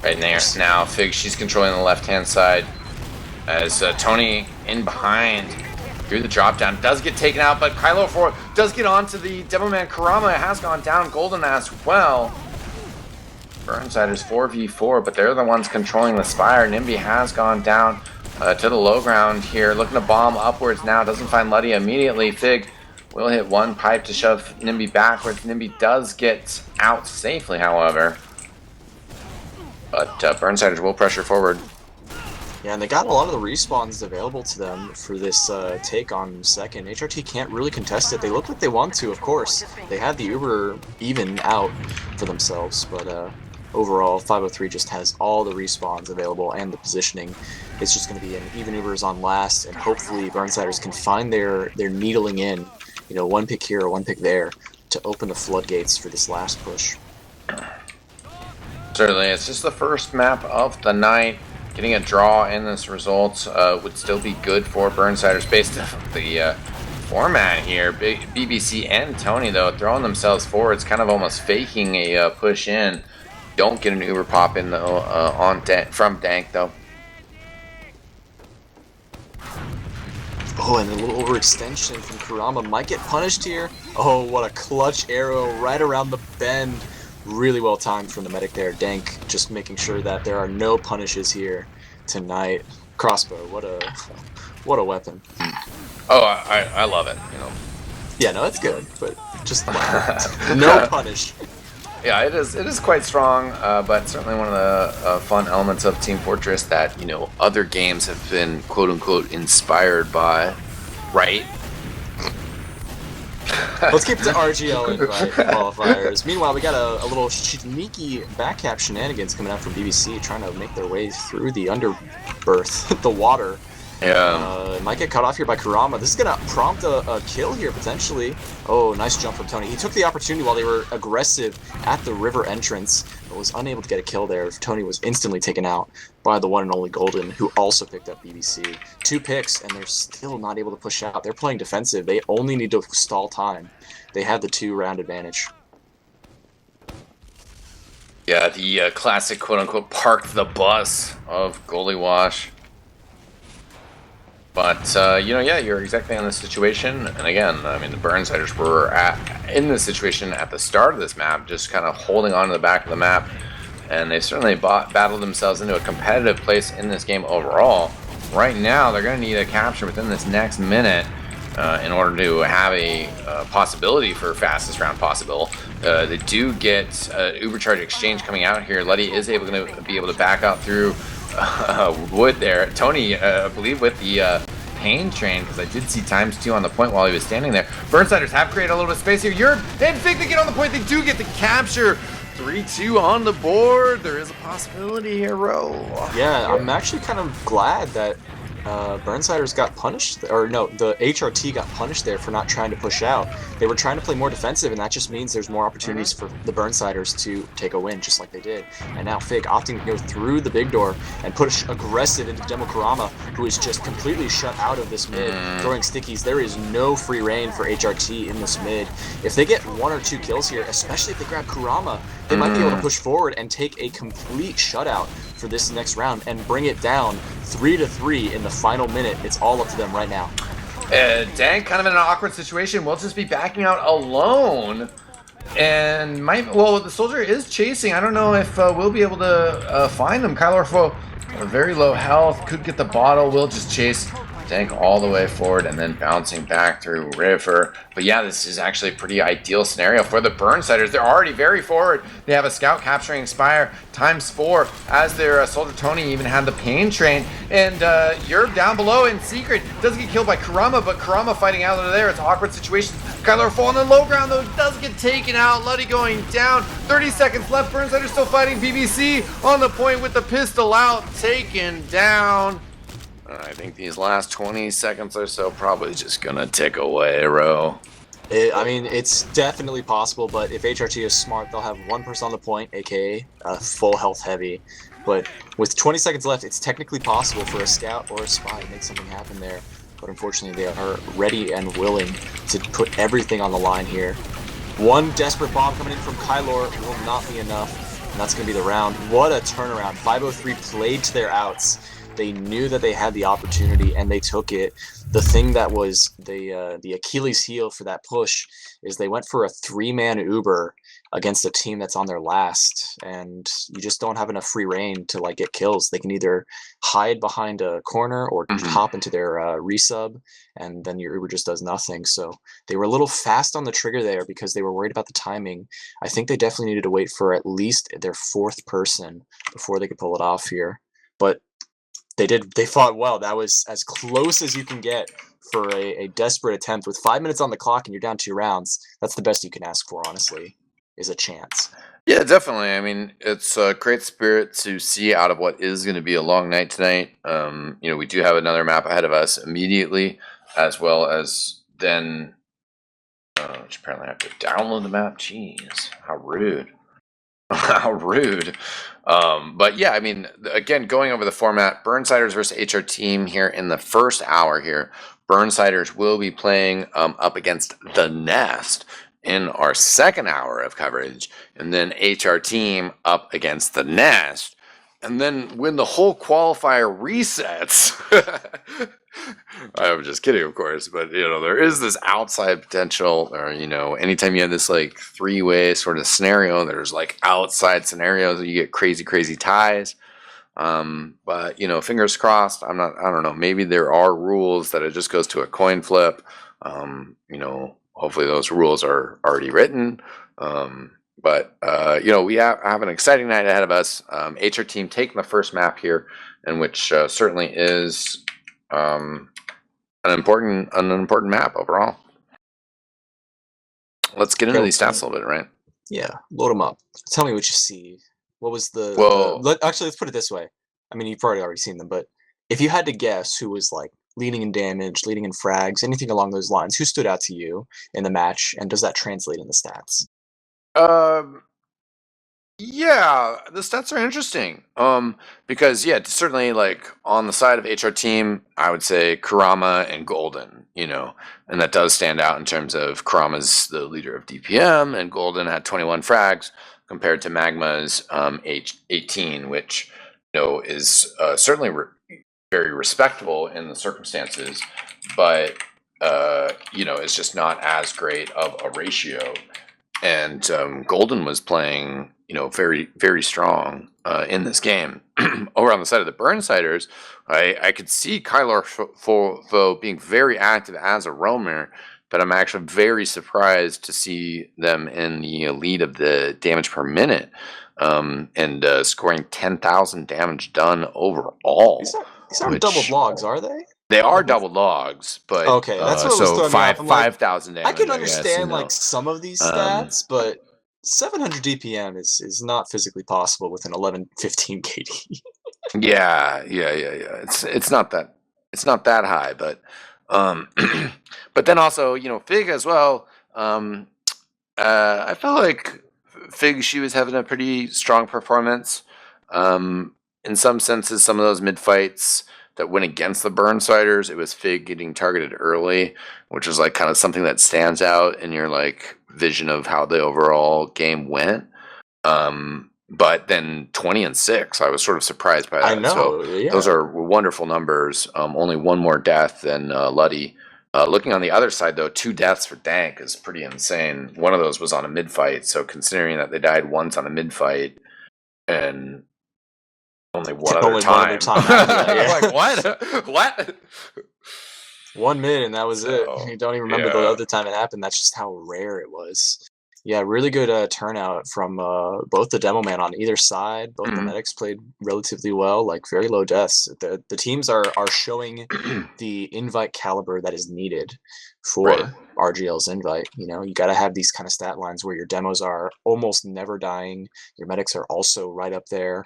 Right there, now Fig, she's controlling the left-hand side. As Tony in behind. Through the drop down, does get taken out, but Kylo 4 does get onto the Devilman. Kurama has gone down, Golden as well. Burnsiders 4v4, but they're the ones controlling the Spire. Nimby has gone down to the low ground here, looking to bomb upwards now, doesn't find Luddy immediately. Fig will hit one pipe to shove Nimby backwards. Nimby does get out safely, however. But Burnsiders will pressure forward. Yeah, and they got a lot of the respawns available to them for this take on second. HRT can't really contest it. They look like they want to, of course. They had the Uber even out for themselves, but overall, 503 just has all the respawns available and the positioning. It's just going to be an even Ubers on last, and hopefully Burnsiders can find their needling in, one pick here or one pick there, to open the floodgates for this last push. Certainly, it's just the first map of the night. Getting a draw in this result would still be good for Burnsiders based on the format here. BBC and Tony, though, throwing themselves forward. It's kind of almost faking a push in. Don't get an Uber pop in, though, from Dank, though. Oh, and a little overextension from Kurama might get punished here. Oh, what a clutch arrow right around the bend. Really well timed from the medic there. Dank just making sure that there are no punishes here tonight. Crossbow, what a weapon. Oh, I love it. Yeah, no, it's good, but just no punish. Yeah, it is. It is quite strong, but certainly one of the fun elements of Team Fortress that other games have been quote unquote inspired by, right? Let's keep it to RGL invite qualifiers. Meanwhile, we got a little sneaky backcap shenanigans coming out from BBC, trying to make their way through the underberth, the water. Yeah. Might get cut off here by Kurama. This is going to prompt a kill here, potentially. Oh, nice jump from Tony. He took the opportunity while they were aggressive at the river entrance, but was unable to get a kill there. Tony was instantly taken out by the one and only Golden, who also picked up BBC. 2 picks, and they're still not able to push out. They're playing defensive. They only need to stall time. They have the 2-round advantage. Yeah, the classic quote unquote parked the bus of Goalie Wash. But, yeah, you're exactly in this situation. And again, I mean, the Burnsiders were in this situation at the start of this map, just kind of holding on to the back of the map. And they certainly battled themselves into a competitive place in this game overall. Right now, they're going to need a capture within this next minute in order to have a possibility for fastest round possible. They do get Ubercharge exchange coming out here. Letty is able to be able to back out through wood there. Tony, I believe with the pain train, because I did see ×2 on the point while he was standing there. Burnsiders have created a little bit of space here. Europe and Fig, they get on the point. They do get the capture. 3-2 on the board. There is a possibility here, Ro. Yeah, I'm actually kind of glad that Burnsiders got punished, or no, the HRT got punished there for not trying to push out. They were trying to play more defensive, and that just means there's more opportunities for the Burnsiders to take a win, just like they did. And now Fig opting to go through the big door and push aggressive into Demo Kurama, who is just completely shut out of this mid, throwing stickies. There is no free reign for HRT in this mid. If they get 1 or 2 kills here, especially if they grab Kurama, they might be able to push forward and take a complete shutout for this next round and bring it down 3-3 in the final minute. It's all up to them right now. Dank kind of in an awkward situation. Will just be backing out alone. And the soldier is chasing. I don't know if we'll be able to find him. Kyler very low health. Could get the bottle. Will just chase Dank all the way forward and then bouncing back through River. But yeah, this is actually a pretty ideal scenario for the Burnsiders. They're already very forward. They have a scout capturing Spire ×4 as their soldier Tony even had the pain train. And you're down below in secret. Doesn't get killed by Kurama, but Kurama fighting out of there. It's an awkward situation. Kyler fall on the low ground though, does get taken out. Luddy going down. 30 seconds left. Burnsiders still fighting. BBC on the point with the pistol out. Taken down. I think these last 20 seconds or so probably just gonna tick away, Ro. I mean, it's definitely possible, but if HRT is smart, they'll have 1 person on the point, aka full health heavy. But with 20 seconds left, it's technically possible for a scout or a spy to make something happen there. But unfortunately, they are ready and willing to put everything on the line here. 1 desperate bomb coming in from Kylor will not be enough, and that's going to be the round. What a turnaround. 503 played to their outs. They knew that they had the opportunity, and they took it. The thing that was the Achilles heel for that push is they went for a 3-man Uber against a team that's on their last, and you just don't have enough free reign to get kills. They can either hide behind a corner or hop into their resub, and then your Uber just does nothing. So they were a little fast on the trigger there because they were worried about the timing. I think they definitely needed to wait for at least their 4th person before they could pull it off here. But they fought well. That was as close as you can get for a desperate attempt. With 5 minutes on the clock and you're down 2 rounds, that's the best you can ask for, honestly, is a chance. Yeah, definitely. I mean, it's a great spirit to see out of what is going to be a long night tonight. We do have another map ahead of us immediately, as well as then, which apparently I have to download the map. Jeez, how rude. How rude. But yeah, I mean, again, going over the format, Burnsiders versus HRTeam here in the first hour here. Burnsiders will be playing up against The Nest in our second hour of coverage, and then HRTeam up against The Nest. And then when the whole qualifier resets, I'm just kidding, of course, but there is this outside potential, or anytime you have this 3-way sort of scenario, there's outside scenarios that you get crazy ties. But fingers crossed. I don't know. Maybe there are rules that it just goes to a coin flip. Hopefully those rules are already written. But we have an exciting night ahead of us. HRTeam taking the first map here, and which certainly is an important map overall. Let's get into these stats a little bit, right? Yeah, load them up. Tell me what you see. What was actually, let's put it this way. I mean, you've probably already seen them, but if you had to guess who was like leading in damage, leading in frags, anything along those lines, who stood out to you in the match, and does that translate in the stats? Yeah, the stats are interesting. Because certainly like on the side of HRTeam, I would say Kurama and Golden, and that does stand out in terms of Kurama's the leader of DPM, and Golden had 21 frags compared to Magma's 18, which is certainly very respectable in the circumstances, but it's just not as great of a ratio. And Golden was playing, very, very strong in this game. Over on the side of the Burnsiders, I could see Kylar Fo being very active as a roamer, but I'm actually very surprised to see them in the lead of the damage per minute and scoring 10,000 damage done overall. These aren't doubled logs, are they? They are double logs, but okay, that's what was throwing me off. 5,000 damage. I can understand like some of these stats, but 700 DPM is not physically possible with an 1115 KD. Yeah. It's not that high, but but then also Fig as well. I felt like Fig, she was having a pretty strong performance. In some senses, some of those mid fights that went against the Burnsiders, it was Fig getting targeted early, which is like kind of something that stands out in your like vision of how the overall game went. But then 20-6, I was sort of surprised by that. I know. So those are wonderful numbers. Only one more death than Luddy. Looking on the other side, though, 2 deaths for Dank is pretty insane. One of those was on a mid fight, so considering that they died once on a mid fight and only one other time. Like, what? 1 minute and that was it. You don't even remember the other time it happened. That's just how rare it was. Yeah, really good turnout from both the demo man on either side. Both the medics played relatively well, like very low deaths. The teams are showing the invite caliber that is needed for RGL's invite. You got to have these kind of stat lines where your demos are almost never dying. Your medics are also right up there.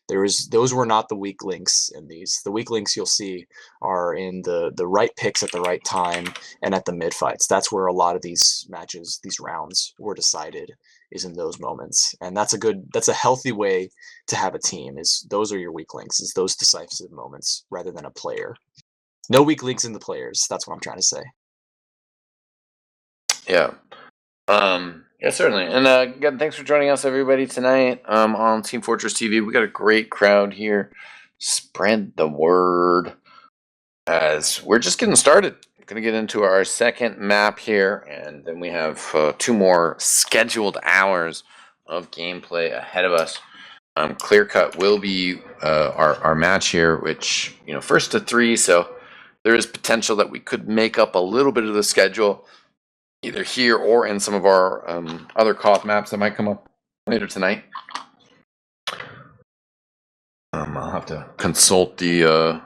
Those were not the weak links in these. The weak links you'll see are in the right picks at the right time and at the mid fights. That's where a lot of these matches, these rounds were decided, is in those moments. And that's a healthy way to have a team, is those are your weak links, is those decisive moments rather than a player. No weak links in the players. That's what I'm trying to say. Yeah. Yeah, certainly. And again, thanks for joining us, everybody, tonight on Team Fortress TV. We got a great crowd here. Spread the word as we're just getting started. We're going to get into our second map here, and then we have 2 more scheduled hours of gameplay ahead of us. Clear Cut will be our match here, which, first to 3, so there is potential that we could make up a little bit of the schedule either here or in some of our other COF maps that might come up later tonight. I'll have to consult the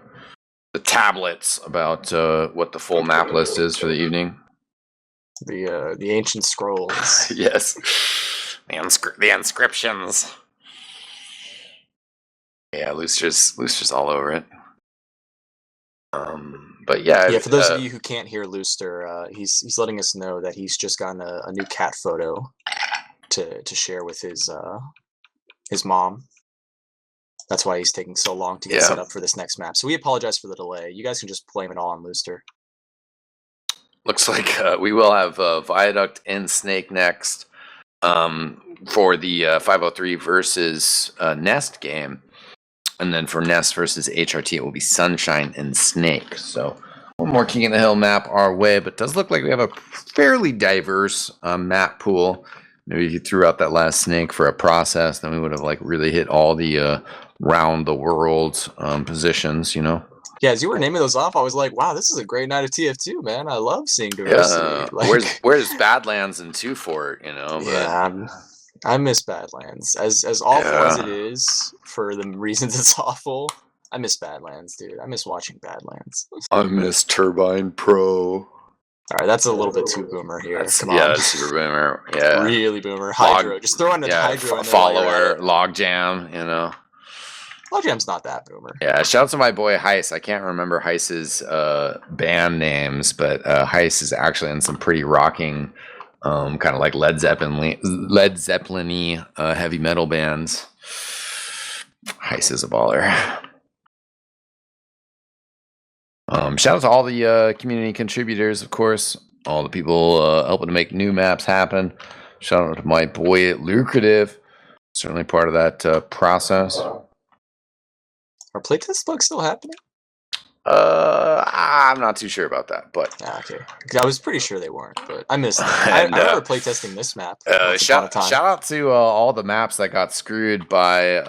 tablets about what the full map list is for the evening. The ancient scrolls. Yes, the inscriptions. Yeah, Looster's all over it. But yeah, for those of you who can't hear Looster, he's letting us know that he's just gotten a new cat photo to share with his mom. That's why he's taking so long to get set up for this next map. So we apologize for the delay. You guys can just blame it all on Looster. Looks like we will have Viaduct and Snake next for the 503 versus Nest game. And then for Nest versus HRT, it will be Sunshine and Snake. So one more King of the Hill map our way, but it does look like we have a fairly diverse map pool. Maybe if you threw out that last Snake for a process, then we would have like really hit all the round the world positions, Yeah, as you were naming those off, I was like, wow, this is a great night of TF2, man. I love seeing diversity. Where's Badlands and 2 Fort, But... Yeah, I miss Badlands. As awful as it Yeah. is for the reasons it's awful, I miss Badlands, dude. I miss watching Badlands. I miss Turbine Pro. Alright, that's a little bit too boomer here. Come on. Yeah, Super Boomer. Yeah. Really boomer. Hydro. Log- Just throw in a yeah, Hydro in there while you're at follower, it. logjam, you know. Logjam's not that boomer. Yeah, shout out to my boy Heist. I can't remember Heist's band names, but Heist is actually in some pretty rocking, kind of like Led Zeppelin-y heavy metal bands. Heist is a baller. Shout out to all the community contributors, of course, all the people helping to make new maps happen. Shout out to my boy Lucrative, certainly part of that process. Are playtest bugs still happening? I'm not too sure about that, but Okay. I was pretty sure they weren't, but I missed them. I remember playtesting this map. Shout out to all the maps that got screwed by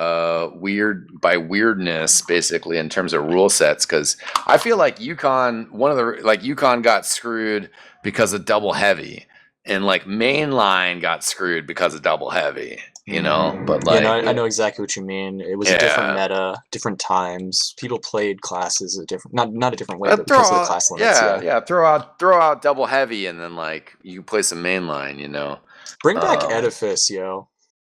weirdness, basically in terms of rule sets. Because I feel like Yukon got screwed because of double heavy, and like mainline got screwed because of double heavy. You know, but like I know exactly what you mean. It was a different meta, different times. People played classes a different, not a different way, but because of the class limits. Yeah. Throw out double heavy, and then like you can play some mainline. You know, bring back Edifice, yo.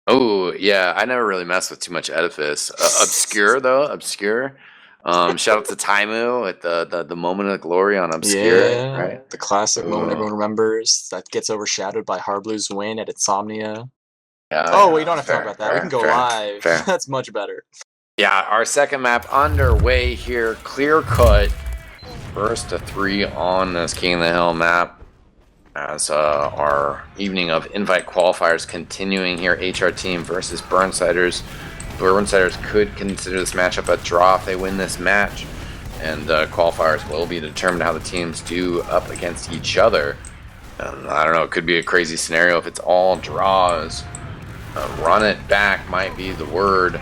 Oh yeah, I never really messed with too much Edifice. Obscure though, Obscure. Shout out to Taimu at the moment of glory on Obscure, right? The classic moment everyone remembers that gets overshadowed by Harblue's win at Insomnia. Yeah, we don't have to talk about that. We can go live. That's much better. Yeah, our second map underway here. Clear cut. First to 3 on this King of the Hill map. As our evening of invite qualifiers continuing here. HRTeam versus Burnsiders. Burnsiders could consider this matchup a draw if they win this match. And qualifiers will be determined how the teams do up against each other. I don't know, it could be a crazy scenario if it's all draws. Run it back might be the word.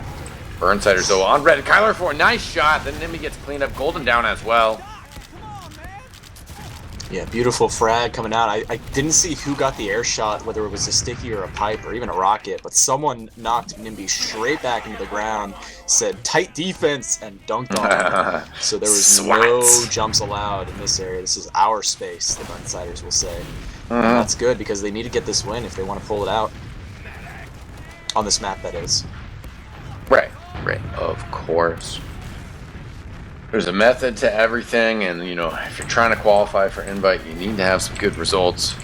Burnsiders though on red. Kyler for a nice shot. Then Nimby gets cleaned up. Golden down as well. Yeah, beautiful frag coming out. I didn't see who got the air shot, whether it was a sticky or a pipe or even a rocket, but someone knocked Nimby straight back into the ground, said tight defense, and dunked on him. So there was no jumps allowed in this area. This is our space, the Burnsiders will say. And that's good because they need to get this win if they want to pull it out. On this map, that is. Right, of course. There's a method to everything, and you know, if you're trying to qualify for invite, you need to have some good results.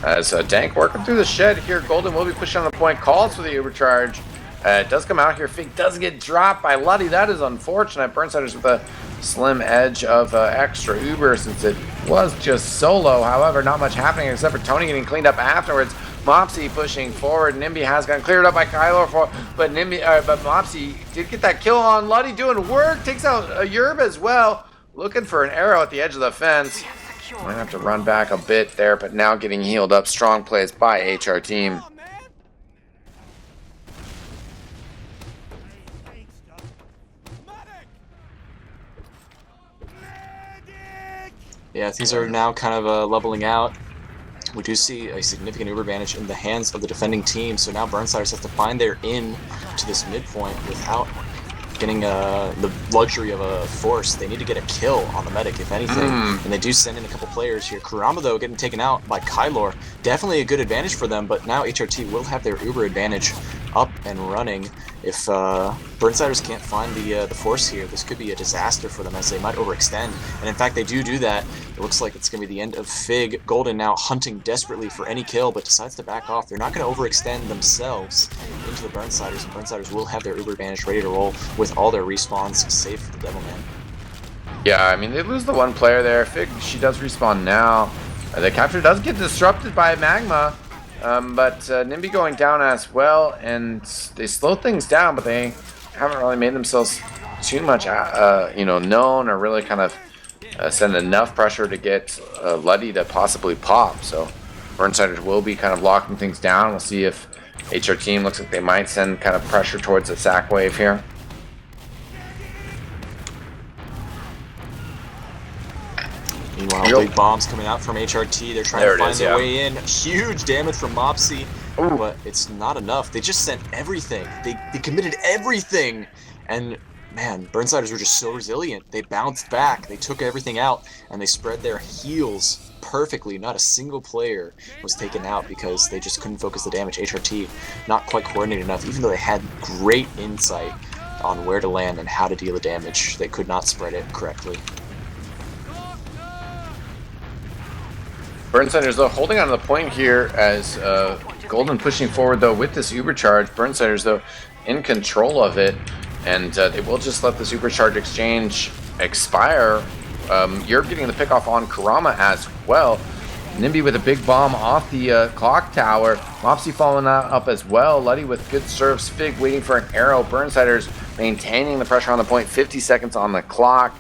As Dank working through the shed here, Golden will be pushing on the point, calls for the overcharge. It does come out here. Fig does get dropped by Luddy. That is unfortunate. Burnsiders with a slim edge of extra Uber since it was just solo. However, not much happening except for Tony getting cleaned up afterwards. Mopsy pushing forward. Nimby has gotten cleared up by Kylo, but Mopsy did get that kill on Luddy doing work. Takes out a Yerb as well. Looking for an arrow at the edge of the fence. Might have to run back a bit there, but now getting healed up. Strong plays by HRTeam. Yeah, things are now kind of leveling out. We do see a significant Uber advantage in the hands of the defending team, so now Burnsiders have to find their in to this midpoint without getting the luxury of a force. They need to get a kill on the medic, if anything, and they do send in a couple players here. Kurama, though, getting taken out by Kylor. Definitely a good advantage for them, but now HRT will have their Uber advantage up and running. If Burnsiders can't find the force here, this could be a disaster for them as they might overextend. And in fact, they do that. It looks like it's going to be the end of Fig. Golden now hunting desperately for any kill, but decides to back off. They're not going to overextend themselves into the Burnsiders, and Burnsiders will have their Uber advantage ready to roll with all their respawns, save for the Devilman. Yeah, I mean, they lose the one player there. Fig, she does respawn now. The capture does get disrupted by Magma. But Nimby going down as well, and they slow things down, but they haven't really made themselves too much, known or really kind of send enough pressure to get Luddy to possibly pop. So Burnsiders will be kind of locking things down. We'll see if HRTeam looks like they might send kind of pressure towards the sack wave here. Meanwhile, big bombs coming out from HRT. They're trying to find their way in. Huge damage from Mopsy. Ooh. but it's not enough. They just sent everything. They committed everything, and man, Burnsiders were just so resilient. They bounced back, they took everything out, and they spread their heals perfectly. Not a single player was taken out because they just couldn't focus the damage. HRT not quite coordinated enough, even though they had great insight on where to land and how to deal the damage. They could not spread it correctly. Burnsiders, though, holding on to the point here as Golden pushing forward, though, with this Uber charge. Burnsiders, though, in control of it, and they will just let this Uber charge exchange expire. You're getting the pick off on Kurama as well. Nimby with a big bomb off the clock tower. Mopsy following that up as well. Luddy with good serves. Fig waiting for an arrow. Burnsiders maintaining the pressure on the point. 50 seconds on the clock.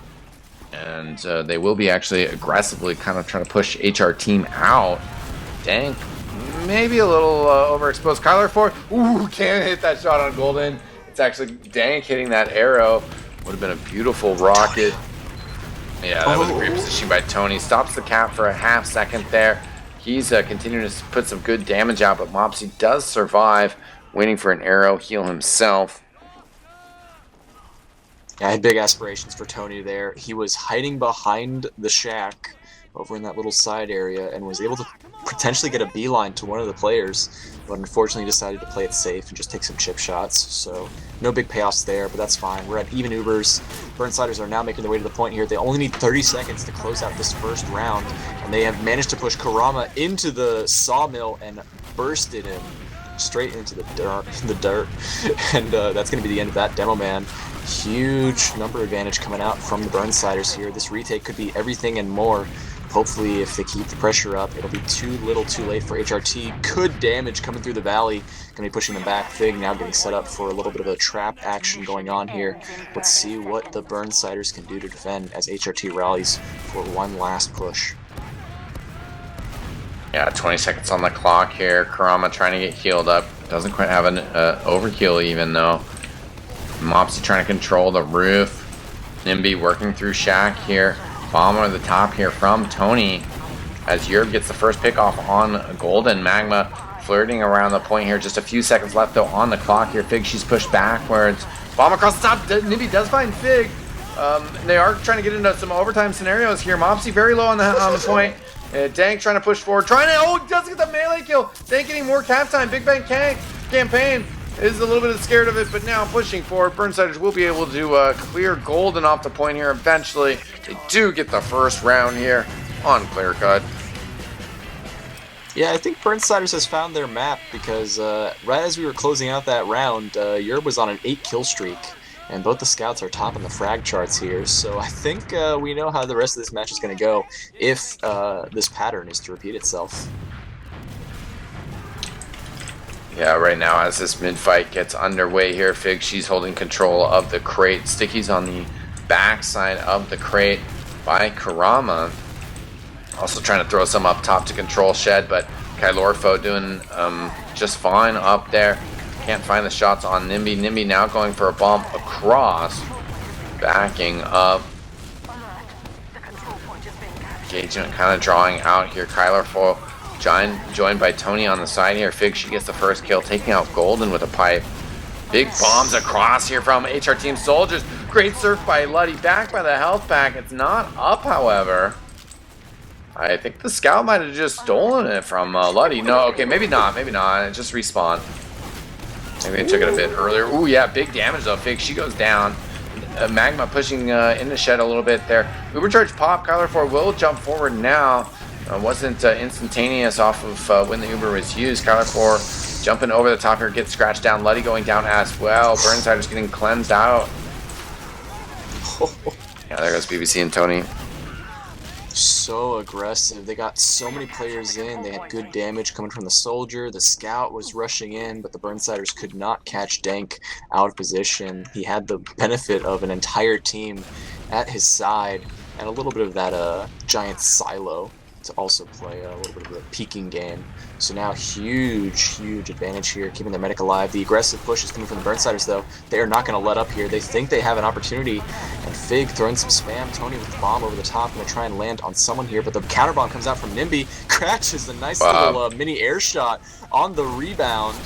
And they will be actually aggressively kind of trying to push HRTeam out. Dank, maybe a little overexposed. Kyler Ford, ooh, can't hit that shot on Golden. It's actually Dank hitting that arrow. Would have been a beautiful rocket. Yeah, that was a great position by Tony. Stops the cap for a half second there. He's continuing to put some good damage out, but Mopsy does survive, waiting for an arrow, heal himself. Yeah, I had big aspirations for Tony there. He was hiding behind the shack over in that little side area and was able to potentially get a beeline to one of the players, but unfortunately decided to play it safe and just take some chip shots. So no big payoffs there, but that's fine. We're at even Ubers. Burnsiders are now making their way to the point here. They only need 30 seconds to close out this first round, and they have managed to push Kurama into the sawmill and bursted him straight into the dirt. And that's going to be the end of that demo, man. Huge number advantage coming out from the Burnsiders here. This retake could be everything and more. Hopefully, if they keep the pressure up, it'll be too little too late for HRT. Good damage coming through the valley. Gonna be pushing them back. Fig now getting set up for a little bit of a trap action going on here. Let's see what the Burnsiders can do to defend as HRT rallies for one last push. Yeah, 20 seconds on the clock here. Kurama trying to get healed up. Doesn't quite have an overheal even though. Mopsy trying to control the roof. Nimby working through shack here. Bomb over the top here from Tony as Yerb gets the first pick off on Golden. Magma flirting around the point here. Just a few seconds left though on the clock here. Fig, she's pushed backwards. Bomb across the top. Nimby does find Fig. They are trying to get into some overtime scenarios here. Mopsy very low on the point. Dank trying to push forward. Doesn't get the melee kill. Dank getting more cap time. Big Bang campaign is a little bit scared of it, but now pushing forward. Burnsiders will be able to clear Golden off the point here eventually. They do get the first round here on clear cut. Yeah, I think Burnsiders has found their map because right as we were closing out that round, Yerb was on an 8 kill streak, and both the scouts are top in the frag charts here. So I think we know how the rest of this match is going to go if this pattern is to repeat itself. Yeah, right now as this mid-fight gets underway here, Fig, she's holding control of the crate. Sticky's on the backside of the crate by Kurama. Also trying to throw some up top to control Shed, but Kylorfo doing just fine up there. Can't find the shots on Nimby. Nimby now going for a bomb across. Backing up. Engagement kind of drawing out here. Kylorfo joined by Tony on the side here. Fig, she gets the first kill, taking out Golden with a pipe. Big bombs across here from HRTeam soldiers. Great surf by Luddy, back by the health pack. It's not up, however. I think the scout might have just stolen it from Luddy. No, okay, maybe not. It just respawned. Maybe they took it a bit earlier. Ooh, yeah, big damage though. Fig, she goes down. Magma pushing in the shed a little bit there. Ubercharge pop. Kyler Ford will jump forward now. Wasn't instantaneous off of when the Uber was used. Kyler Ford jumping over the top here, gets scratched down. Luddy going down as well. Burnsiders getting cleansed out. Yeah, there goes BBC and Tony. So aggressive. They got so many players in. They had good damage coming from the soldier. The scout was rushing in, but the Burnsiders could not catch Dank out of position. He had the benefit of an entire team at his side and a little bit of that giant silo to also play a little bit of a peeking game. So now huge advantage here, keeping their medic alive. The aggressive push is coming from the Burnsiders, though. They are not going to let up here. They think they have an opportunity, and Fig throwing some spam. Tony with the bomb over the top, going to try and land on someone here, but the counter bomb comes out from Nimby, catches a nice little mini air shot on the rebound,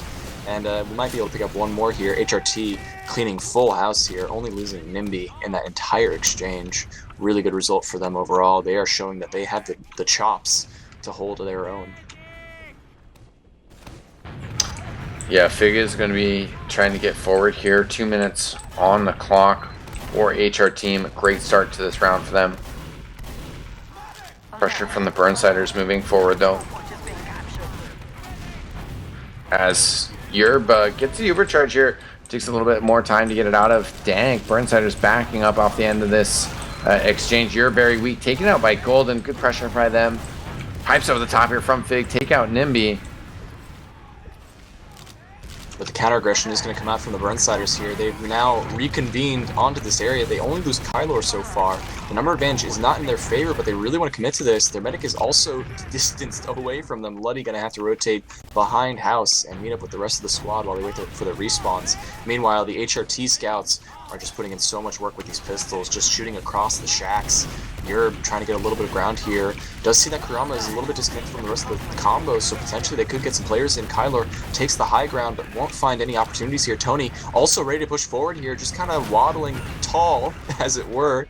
and we might be able to pick up one more here. HRT cleaning full house here, only losing Nimby in that entire exchange. Really good result for them overall. They are showing that they have the chops to hold their own. Yeah, Fig is going to be trying to get forward here. 2 minutes on the clock for HRTeam. Great start to this round for them. Pressure from the Burnsiders moving forward, though. As Yerb gets the overcharge here, takes a little bit more time to get it out of Dank. Burnsiders backing up off the end of this exchange. Yerb very weak, taken out by Golden. Good pressure by them. Pipes over the top here from Fig, take out Nimby. But the counter aggression is going to come out from the Burnsiders here. They've now reconvened onto this area. They only lose Kylor so far. The number advantage is not in their favor, but they really want to commit to this. Their medic is also distanced away from them. Luddy going to have to rotate behind house and meet up with the rest of the squad while they wait for their respawns. Meanwhile, the HRT scouts are just putting in so much work with these pistols, just shooting across the shacks. Yerb trying to get a little bit of ground here. Does see that Kurama is a little bit disconnected from the rest of the combo, so potentially they could get some players in. Kylor takes the high ground, but won't find any opportunities here. Tony also ready to push forward here, just kind of waddling tall, as it were.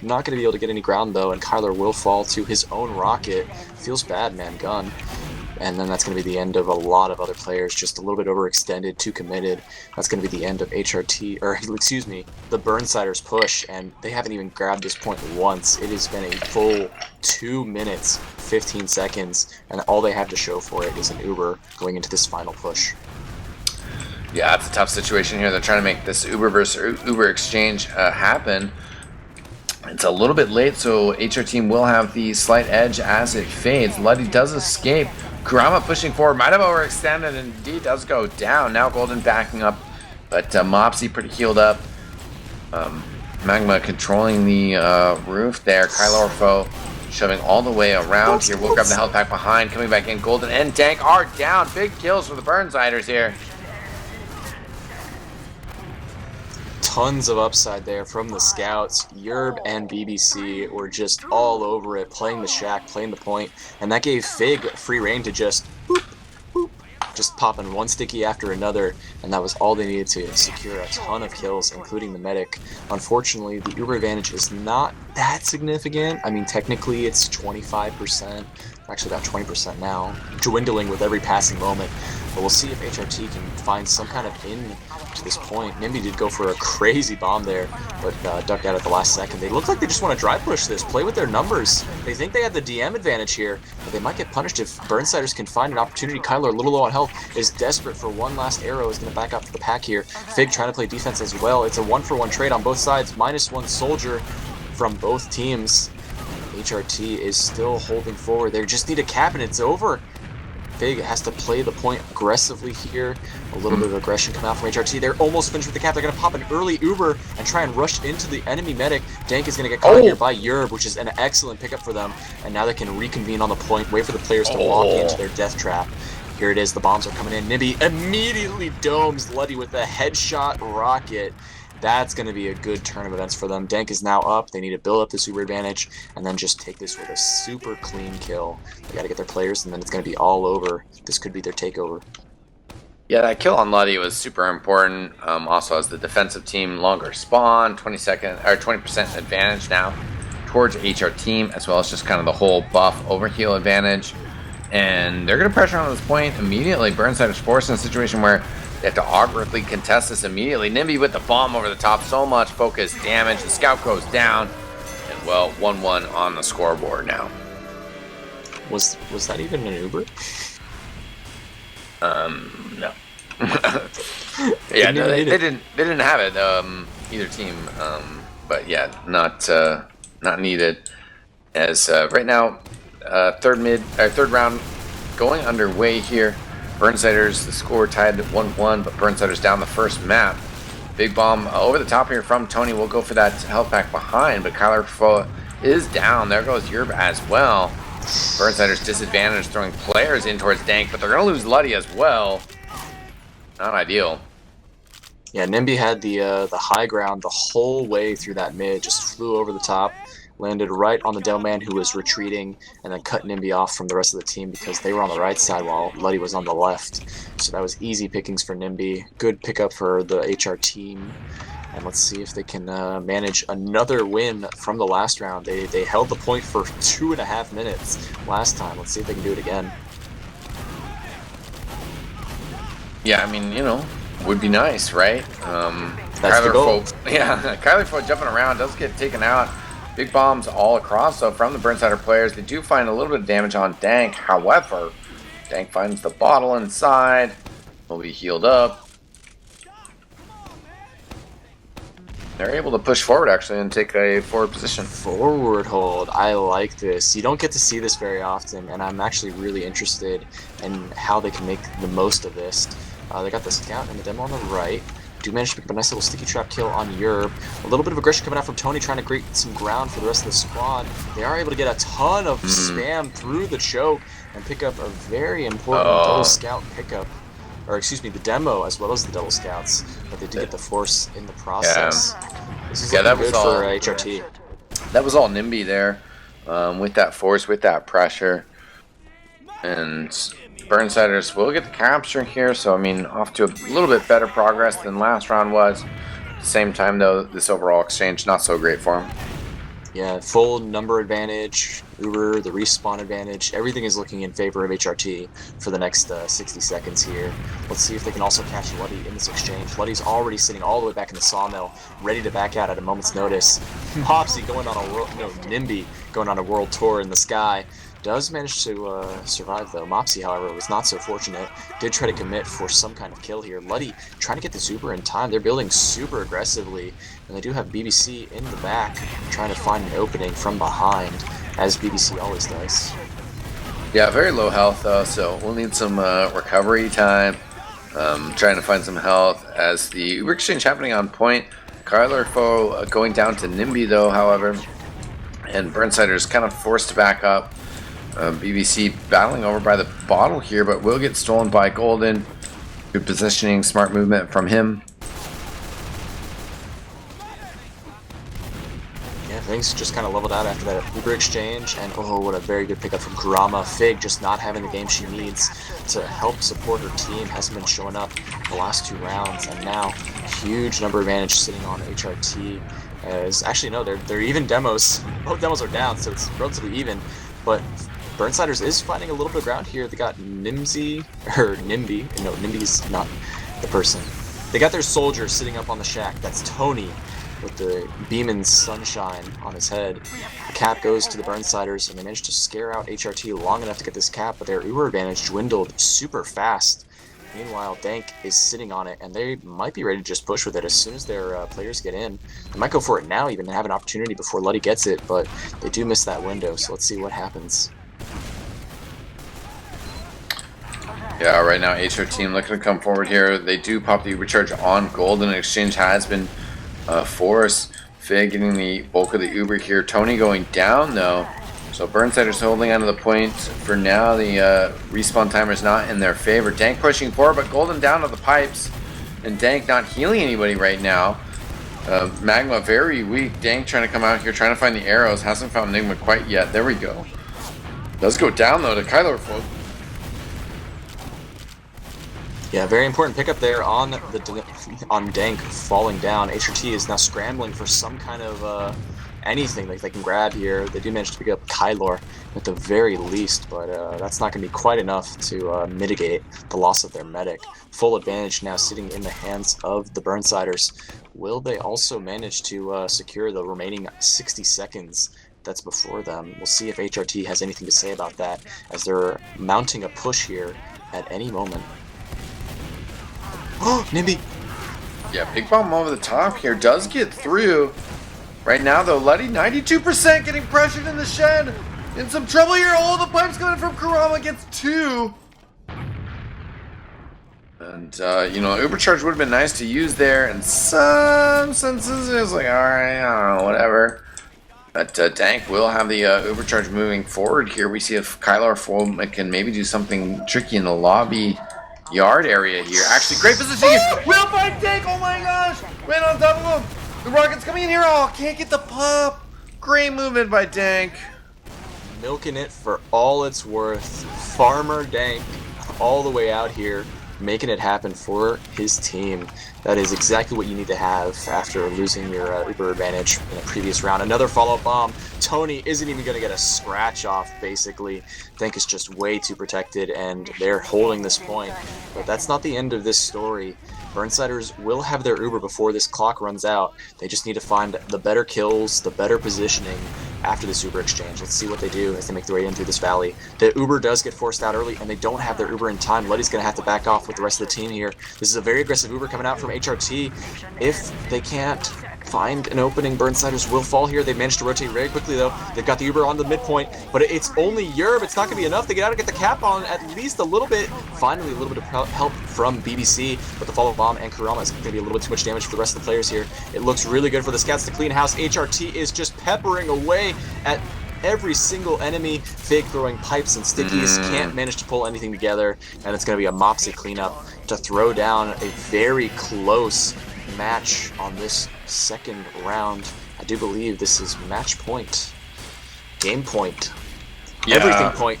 Not going to be able to get any ground, though, and Kylor will fall to his own rocket. Feels bad, man, gun. And then that's going to be the end of a lot of other players, just a little bit overextended, too committed. That's going to be the end of HRT, or excuse me, the Burnsiders push, and they haven't even grabbed this point once. It has been a full 2 minutes, 15 seconds, and all they have to show for it is an Uber going into this final push. Yeah, it's a tough situation here. They're trying to make this Uber versus Uber exchange happen. It's a little bit late, so HRTeam will have the slight edge as it fades. Luddy does escape. Kurama pushing forward, might have overextended, and indeed does go down. Now Golden backing up, but Mopsy pretty healed up. Magma controlling the roof there. Kylorfo shoving all the way around here. We'll grab the health pack behind, coming back in. Golden and Dank are down. Big kills for the Burnsiders here. Tons of upside there from the scouts. Yerb and BBC were just all over it, playing the shack, playing the point, and that gave Fig free reign to just boop, boop, just popping one sticky after another, and that was all they needed to secure a ton of kills, including the medic. Unfortunately, the Uber advantage is not that significant. I mean, technically it's 25%, actually about 20% now, dwindling with every passing moment, but we'll see if HRT can find some kind of in to this point. Nimby did go for a crazy bomb there, but ducked out at the last second. They look like they just want to dry push this, play with their numbers. They think they have the DM advantage here, but they might get punished if Burnsiders can find an opportunity. Kyler, a little low on health, is desperate for one last arrow, is going to back up to the pack here. Fig trying to play defense as well. It's a 1-for-1 trade on both sides, -1 soldier from both teams. HRT is still holding forward. They just need a cap and it's over. Fig has to play the point aggressively here. A little bit of aggression come out from HRT. They're almost finished with the cap. They're going to pop an early Uber and try and rush into the enemy medic. Dank is going to get caught here by Yerb, which is an excellent pickup for them. And now they can reconvene on the point, wait for the players to walk into their death trap. Here it is. The bombs are coming in. Nimby immediately domes Luddy with a headshot rocket. That's going to be a good turn of events for them. Dank is now up. They need to build up the super advantage and then just take this with a super clean kill. They got to get their players, and then it's going to be all over. This could be their takeover. Yeah, that kill on Luddy was super important. Also, as the defensive team, longer spawn, 20% advantage now towards HRTeam, as well as just kind of the whole buff overheal advantage. And they're going to pressure on this point immediately. Burnsiders forced in a situation where they have to awkwardly contest this immediately. Nimby with the bomb over the top, so much focus damage. The scout goes down, and well, 1-1 on the scoreboard now. Was that even an Uber? No. Yeah, no, they didn't have it. Either team, but yeah, not needed. As right now, third round going underway here. Burnsiders, the score tied at 1-1, but Burnsiders down the first map. Big bomb over the top here from Tony. We'll go for that health pack behind, but Kyler is down. There goes Yerb as well. Burnsiders disadvantage throwing players in towards Dank, but they're going to lose Luddy as well. Not ideal. Yeah, Nimby had the high ground the whole way through that mid, just flew over the top, landed right on the Delman who was retreating, and then cut Nimby off from the rest of the team because they were on the right side while Luddy was on the left. So that was easy pickings for Nimby. Good pickup for the HR team. And let's see if they can manage another win from the last round. They held the point for 2.5 minutes last time. Let's see if they can do it again. Yeah, I mean, you know, would be nice, right? That's the goal. Kyler Foe jumping around does get taken out. Big bombs all across, though, from the Burnsider players. They do find a little bit of damage on Dank. However, Dank finds the bottle inside. Will be healed up. They're able to push forward, actually, and take a forward position. Forward hold. I like this. You don't get to see this very often, and I'm actually really interested in how they can make the most of this. They got the scout and the demo on the right. Do manage to pick up a nice little sticky trap kill on Yerb. A little bit of aggression coming out from Tony, trying to create some ground for the rest of the squad. They are able to get a ton of spam through the choke and pick up a very important double scout pickup. Or excuse me, the demo as well as the double scouts, but they did get the force in the process. Yeah. This is that was good all for HRT. That was all Nimby there, with that force, with that pressure, and Burnsiders will get the capture here. So I mean, off to a little bit better progress than last round was. At the same time, though, this overall exchange not so great for him. Yeah, full number advantage, Uber, the respawn advantage, everything is looking in favor of HRT for the next 60 seconds here. Let's see if they can also catch Luddy in this exchange. Luddy's already sitting all the way back in the sawmill, ready to back out at a moment's notice. Mopsy going on a world, Nimby going on a world tour in the sky. Does manage to survive though. Mopsy, however, was not so fortunate. Did try to commit for some kind of kill here. Luddy trying to get the Uber in time. They're building super aggressively, and they do have BBC in the back trying to find an opening from behind, as BBC always does. Yeah, very low health though, so we'll need some recovery time. Trying to find some health as the Uber exchange happening on point. Kyler Foe going down to Nimby though, however, and Burnsiders kind of forced to back up. BBC battling over by the bottle here, but will get stolen by Golden. Good positioning, smart movement from him. Yeah, things just kind of leveled out after that Uber exchange, and oh, what a very good pickup from Kurama. Fig just not having the game she needs to help support her team, hasn't been showing up the last 2 rounds, and now huge number advantage sitting on HRT. As actually no, they're even demos. Both demos are down, so it's relatively even, but Burnsiders is finding a little bit of ground here. They got Nimby. No, Nimby's not the person. They got their soldier sitting up on the shack. That's Tony with the Beeman's sunshine on his head. The cap goes to the Burnsiders, and they managed to scare out HRT long enough to get this cap, but their Uber advantage dwindled super fast. Meanwhile, Dank is sitting on it, and they might be ready to just push with it as soon as their players get in. They might go for it now, even have an opportunity before Luddy gets it, but they do miss that window, so let's see what happens. Yeah, right now HRTeam looking to come forward here. They do pop the Uber charge on Golden. Exchange has been forced. Fig getting the bulk of the Uber here. Tony going down though. So Burnsiders holding onto the point for now. The respawn timer is not in their favor. Dank pushing forward, but Golden down to the pipes. And Dank not healing anybody right now. Magma very weak. Dank trying to come out here, trying to find the arrows. Hasn't found Enigma quite yet. There we go. Does go down though to Kyler Foe. Yeah, very important pickup there on Dank falling down. HRT is now scrambling for some kind of anything that they can grab here. They do manage to pick up Kylor at the very least, but that's not going to be quite enough to mitigate the loss of their medic. Full advantage now sitting in the hands of the Burnsiders. Will they also manage to secure the remaining 60 seconds that's before them? We'll see if HRT has anything to say about that, as they're mounting a push here at any moment. Oh, Nimby! Yeah, big bomb over the top here. Does get through. Right now, though, Luddy, 92% getting pressured in the shed. In some trouble here. Oh, the pipe's coming from Kurama. Gets 2. And, you know, Uber charge would have been nice to use there. In some senses, it was like, alright, I don't know, whatever. But Dank will have the overcharge moving forward here. We see if Kylar Full can maybe do something tricky in the lobby yard area here. Actually, great positioning. Will find Dank. Oh my gosh. Right on top of him. The rocket's coming in here. Oh, can't get the pop. Great movement by Dank. Milking it for all it's worth. Farmer Dank all the way out here, making it happen for his team. That is exactly what you need to have after losing your Uber advantage in a previous round. Another follow-up bomb. Tony isn't even going to get a scratch off, basically. Dank is just way too protected, and they're holding this point. But that's not the end of this story. Burnsiders will have their Uber before this clock runs out. They just need to find the better kills, the better positioning after this Uber exchange. Let's see what they do as they make their way in through this valley. The Uber does get forced out early, and they don't have their Uber in time. Letty's going to have to back off with the rest of the team here. This is a very aggressive Uber coming out from HRT. If they can't find an opening, Burnsiders will fall here. They managed to rotate very quickly, though. They've got the Uber on the midpoint, but it's only Yerb. It's not going to be enough. They get out and get the cap on at least a little bit. Finally, a little bit of help from BBC, but the follow bomb and Kurama is going to be a little bit too much damage for the rest of the players here. It looks really good for the scouts to clean house. HRT is just peppering away at every single enemy. Fig throwing pipes and stickies, can't manage to pull anything together, and it's going to be a Mopsy cleanup to throw down a very close match on this second round. I do believe this is match point, game point, everything point.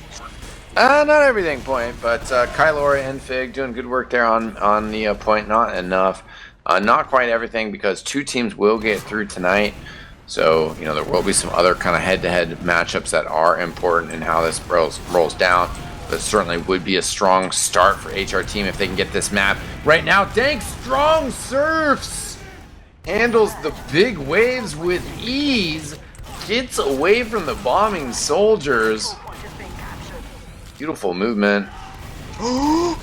Not everything point, but Kylor and Fig doing good work there on the point. Not enough, not quite everything, because two teams will get through tonight. So, you know, there will be some other kind of head-to-head matchups that are important in how this rolls down. But certainly would be a strong start for HRTeam if they can get this map. Right now, Dank strong surfs. Handles the big waves with ease. Gets away from the bombing soldiers. Beautiful movement. Oh!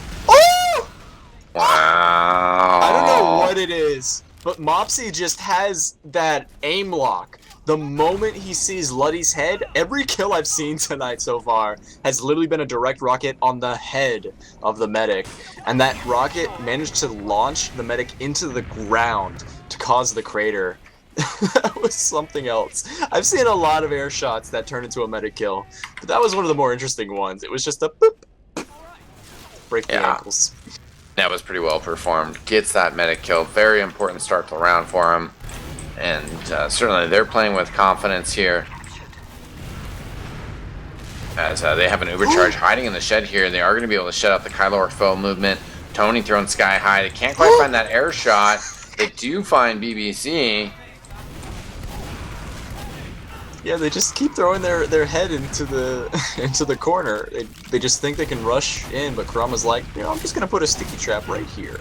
Wow. I don't know what it is, but Mopsy just has that aim lock. The moment he sees Luddy's head, every kill I've seen tonight so far has literally been a direct rocket on the head of the medic. And that rocket managed to launch the medic into the ground to cause the crater. That was something else. I've seen a lot of air shots that turn into a medic kill, but that was one of the more interesting ones. It was just a boop, break the ankles. That was pretty well performed. Gets that medic kill. Very important start to the round for him. And certainly they're playing with confidence here. As they have an overcharge hiding in the shed here. They are going to be able to shut out the Kylor foe movement. Tony throwing sky high. They can't quite find that air shot. They do find BBC. Yeah, they just keep throwing their head into the corner. They just think they can rush in, but Kurama's like, you know, I'm just gonna put a sticky trap right here.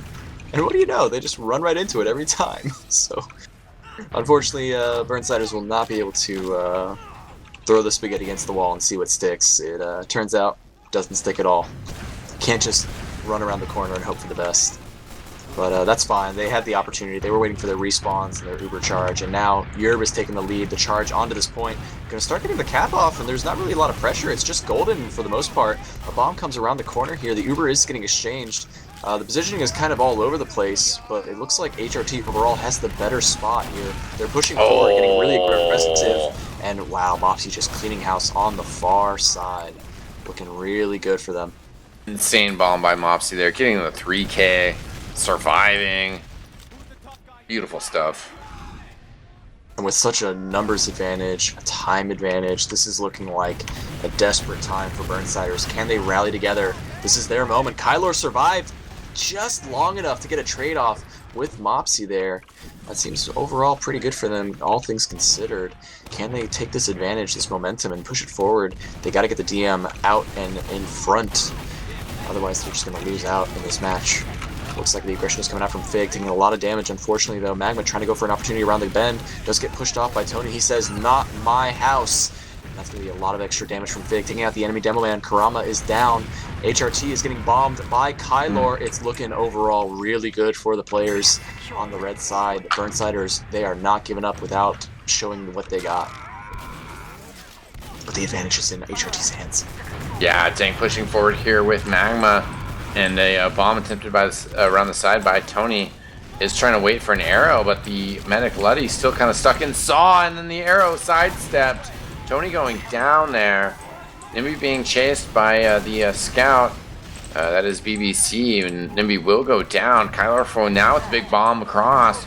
And what do you know? They just run right into it every time. So, unfortunately, Burnsiders will not be able to throw the spaghetti against the wall and see what sticks. It turns out doesn't stick at all. Can't just run around the corner and hope for the best. But that's fine. They had the opportunity. They were waiting for their respawns and their Uber charge, and now Yerb is taking the lead. The charge onto this point. Going to start getting the cap off, and there's not really a lot of pressure. It's just golden for the most part. A bomb comes around the corner here. The Uber is getting exchanged. The positioning is kind of all over the place, but it looks like HRT overall has the better spot here. They're pushing forward, getting really aggressive, and wow, Mopsy just cleaning house on the far side. Looking really good for them. Insane bomb by Mopsy there. Getting the 3K. Surviving. Beautiful stuff. And with such a numbers advantage, a time advantage, this is looking like a desperate time for Burnsiders. Can they rally together? This is their moment. Kylor survived just long enough to get a trade-off with Mopsy there. That seems overall pretty good for them, all things considered. Can they take this advantage, this momentum, and push it forward? They got to get the DM out and in front. Otherwise, they're just going to lose out in this match. Looks like the aggression is coming out from Fig, taking a lot of damage, unfortunately, though. Magma trying to go for an opportunity around the bend. Does get pushed off by Tony. He says, not my house. And that's going to be a lot of extra damage from Fig. Taking out the enemy demo man. Kurama is down. HRT is getting bombed by Kylor. It's looking overall really good for the players on the red side. Burnsiders, they are not giving up without showing what they got. But the advantage is in HRT's hands. Yeah, Dank pushing forward here with Magma. And a bomb attempted by around the side by Tony is trying to wait for an arrow, but the medic Luddy's still kind of stuck in Saw, and then the arrow sidestepped. Tony going down there. Nimby being chased by the scout. That is BBC, and Nimby will go down. Kyler for now with the big bomb across.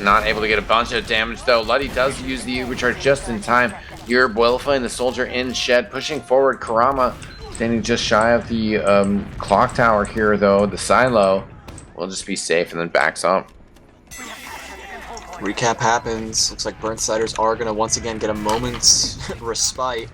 Not able to get a bunch of damage though. Luddy does use the overcharge just in time. Yerb will find the soldier in shed, pushing forward. Karama standing just shy of the clock tower here though. The silo will just be safe and then backs up. Recap happens. Looks like Burnsiders are going to once again get a moment's respite,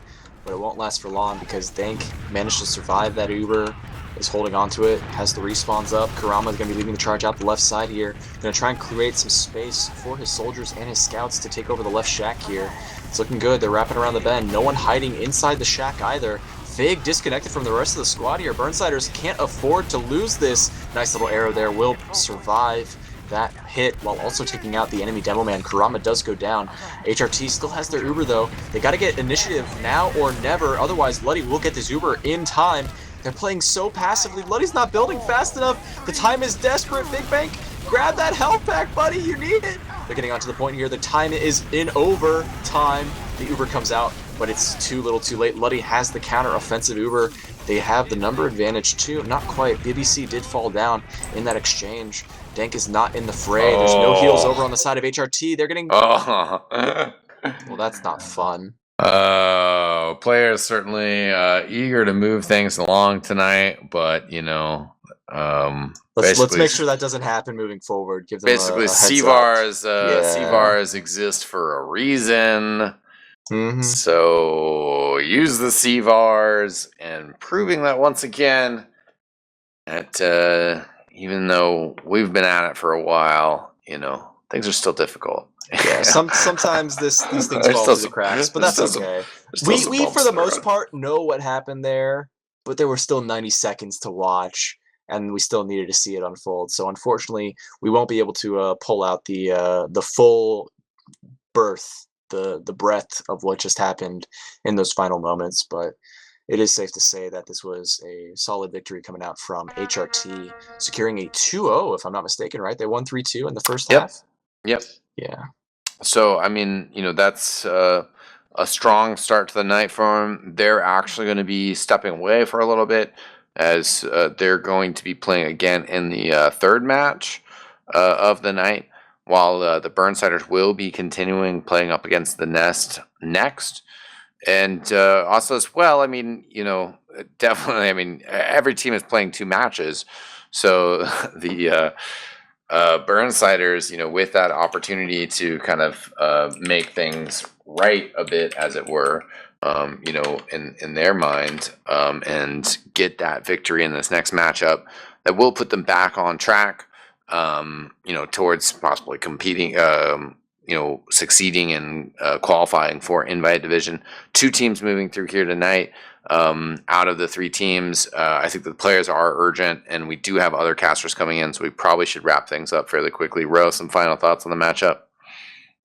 but it won't last for long because Dank managed to survive that Uber, is holding on to it, has the respawns up. Karama is going to be leading the charge out the left side here. Going to try and create some space for his soldiers and his scouts to take over the left shack here. It's looking good. They're wrapping around the bend. No one hiding inside the shack either. Fig disconnected from the rest of the squad here. Burnsiders can't afford to lose this. Nice little arrow there. Will survive that hit while also taking out the enemy demo man. Karama does go down. HRT still has their Uber though. They got to get initiative now or never. Otherwise, Luddy will get this Uber in time. They're playing so passively. Luddy's not building fast enough. The time is desperate. Big Bank, grab that health pack, buddy. You need it. They're getting onto the point here. The time is in overtime. The Uber comes out, but it's too little too late. Luddy has the counter-offensive Uber. They have the number advantage too. Not quite. BBC did fall down in that exchange. Dank is not in the fray. There's no heals over on the side of HRT. They're getting... Oh. Well, that's not fun. Players certainly eager to move things along tonight, but you know, let's make sure that doesn't happen moving forward. Give them basically a CVARs exist for a reason. Mm-hmm. So use the CVARs, and proving that once again that even though we've been at it for a while, you know, things are still difficult. Yeah, sometimes these things fall through the cracks, but that's okay. We for the most part know what happened there, but there were still 90 seconds to watch, and we still needed to see it unfold. So unfortunately, we won't be able to pull out the full birth, the breadth of what just happened in those final moments. But it is safe to say that this was a solid victory coming out from HRT, securing a 2-0, if I'm not mistaken, right? They won 3-2 in the first half? Yep. Yeah. So, I mean, you know, that's a strong start to the night for them. They're actually going to be stepping away for a little bit as they're going to be playing again in the third match of the night, while the Burnsiders will be continuing playing up against the Nest next. And also as well, I mean, you know, definitely, I mean, every team is playing 2 matches. So the Burnsiders, you know, with that opportunity to kind of make things right a bit, as it were, you know, in their mind, and get that victory in this next matchup, that will put them back on track, you know, towards possibly competing, you know, succeeding in qualifying for Invite Division. 2 teams moving through here tonight. Out of the 3 teams, I think the players are urgent, and we do have other casters coming in, so we probably should wrap things up fairly quickly. Ro, some final thoughts on the matchup?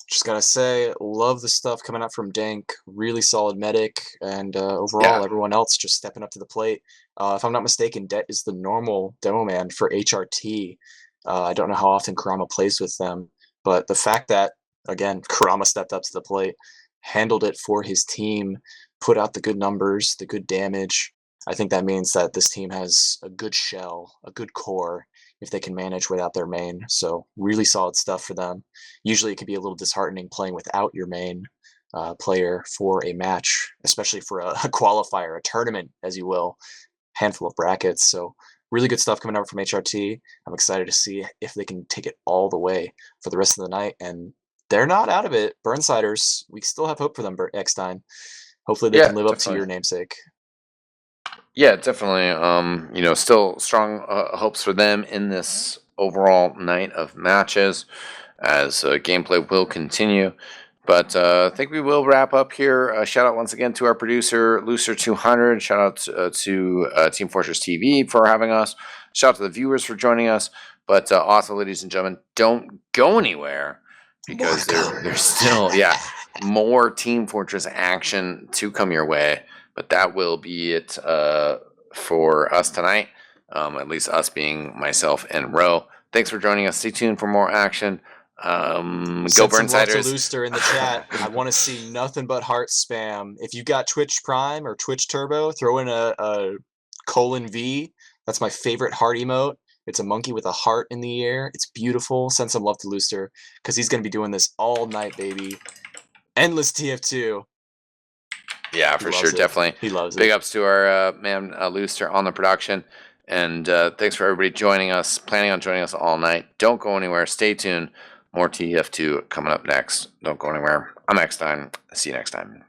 Just gotta say, love the stuff coming out from Dank. Really solid medic, and overall, everyone else just stepping up to the plate. If I'm not mistaken, Det is the normal demo man for HRT. I don't know how often Karama plays with them, but the fact that, again, Karama stepped up to the plate, handled it for his team, put out the good numbers, the good damage. I think that means that this team has a good shell, a good core, if they can manage without their main. So really solid stuff for them. Usually it can be a little disheartening playing without your main player for a match, especially for a qualifier, a tournament, as you will, handful of brackets. So really good stuff coming out from HRT. I'm excited to see if they can take it all the way for the rest of the night. And they're not out of it. Burnsiders, we still have hope for them, eXtine. Hopefully they can live up to your namesake. Yeah, definitely. You know, still strong hopes for them in this overall night of matches, as gameplay will continue. But I think we will wrap up here. Shout out once again to our producer, Looser200. Shout out to Team Fortress TV for having us. Shout out to the viewers for joining us. But also, ladies and gentlemen, don't go anywhere, because there's still, more Team Fortress action to come your way. But that will be it for us tonight, at least us being myself and Ro. Thanks for joining us. Stay tuned for more action. Go Send some love to Burnsiders. Looster in the chat. I want to see nothing but heart spam. If you got Twitch Prime or Twitch Turbo, throw in a :V. That's my favorite heart emote. It's a monkey with a heart in the air. It's beautiful. Send some love to Looster because he's going to be doing this all night, baby. Endless TF2. Yeah, for sure, definitely. He loves Big it. ups to our man Looster on the production. And thanks for everybody joining us, planning on joining us all night. Don't go anywhere. Stay tuned. More TF2 coming up next. Don't go anywhere. I'm eXtine. See you next time.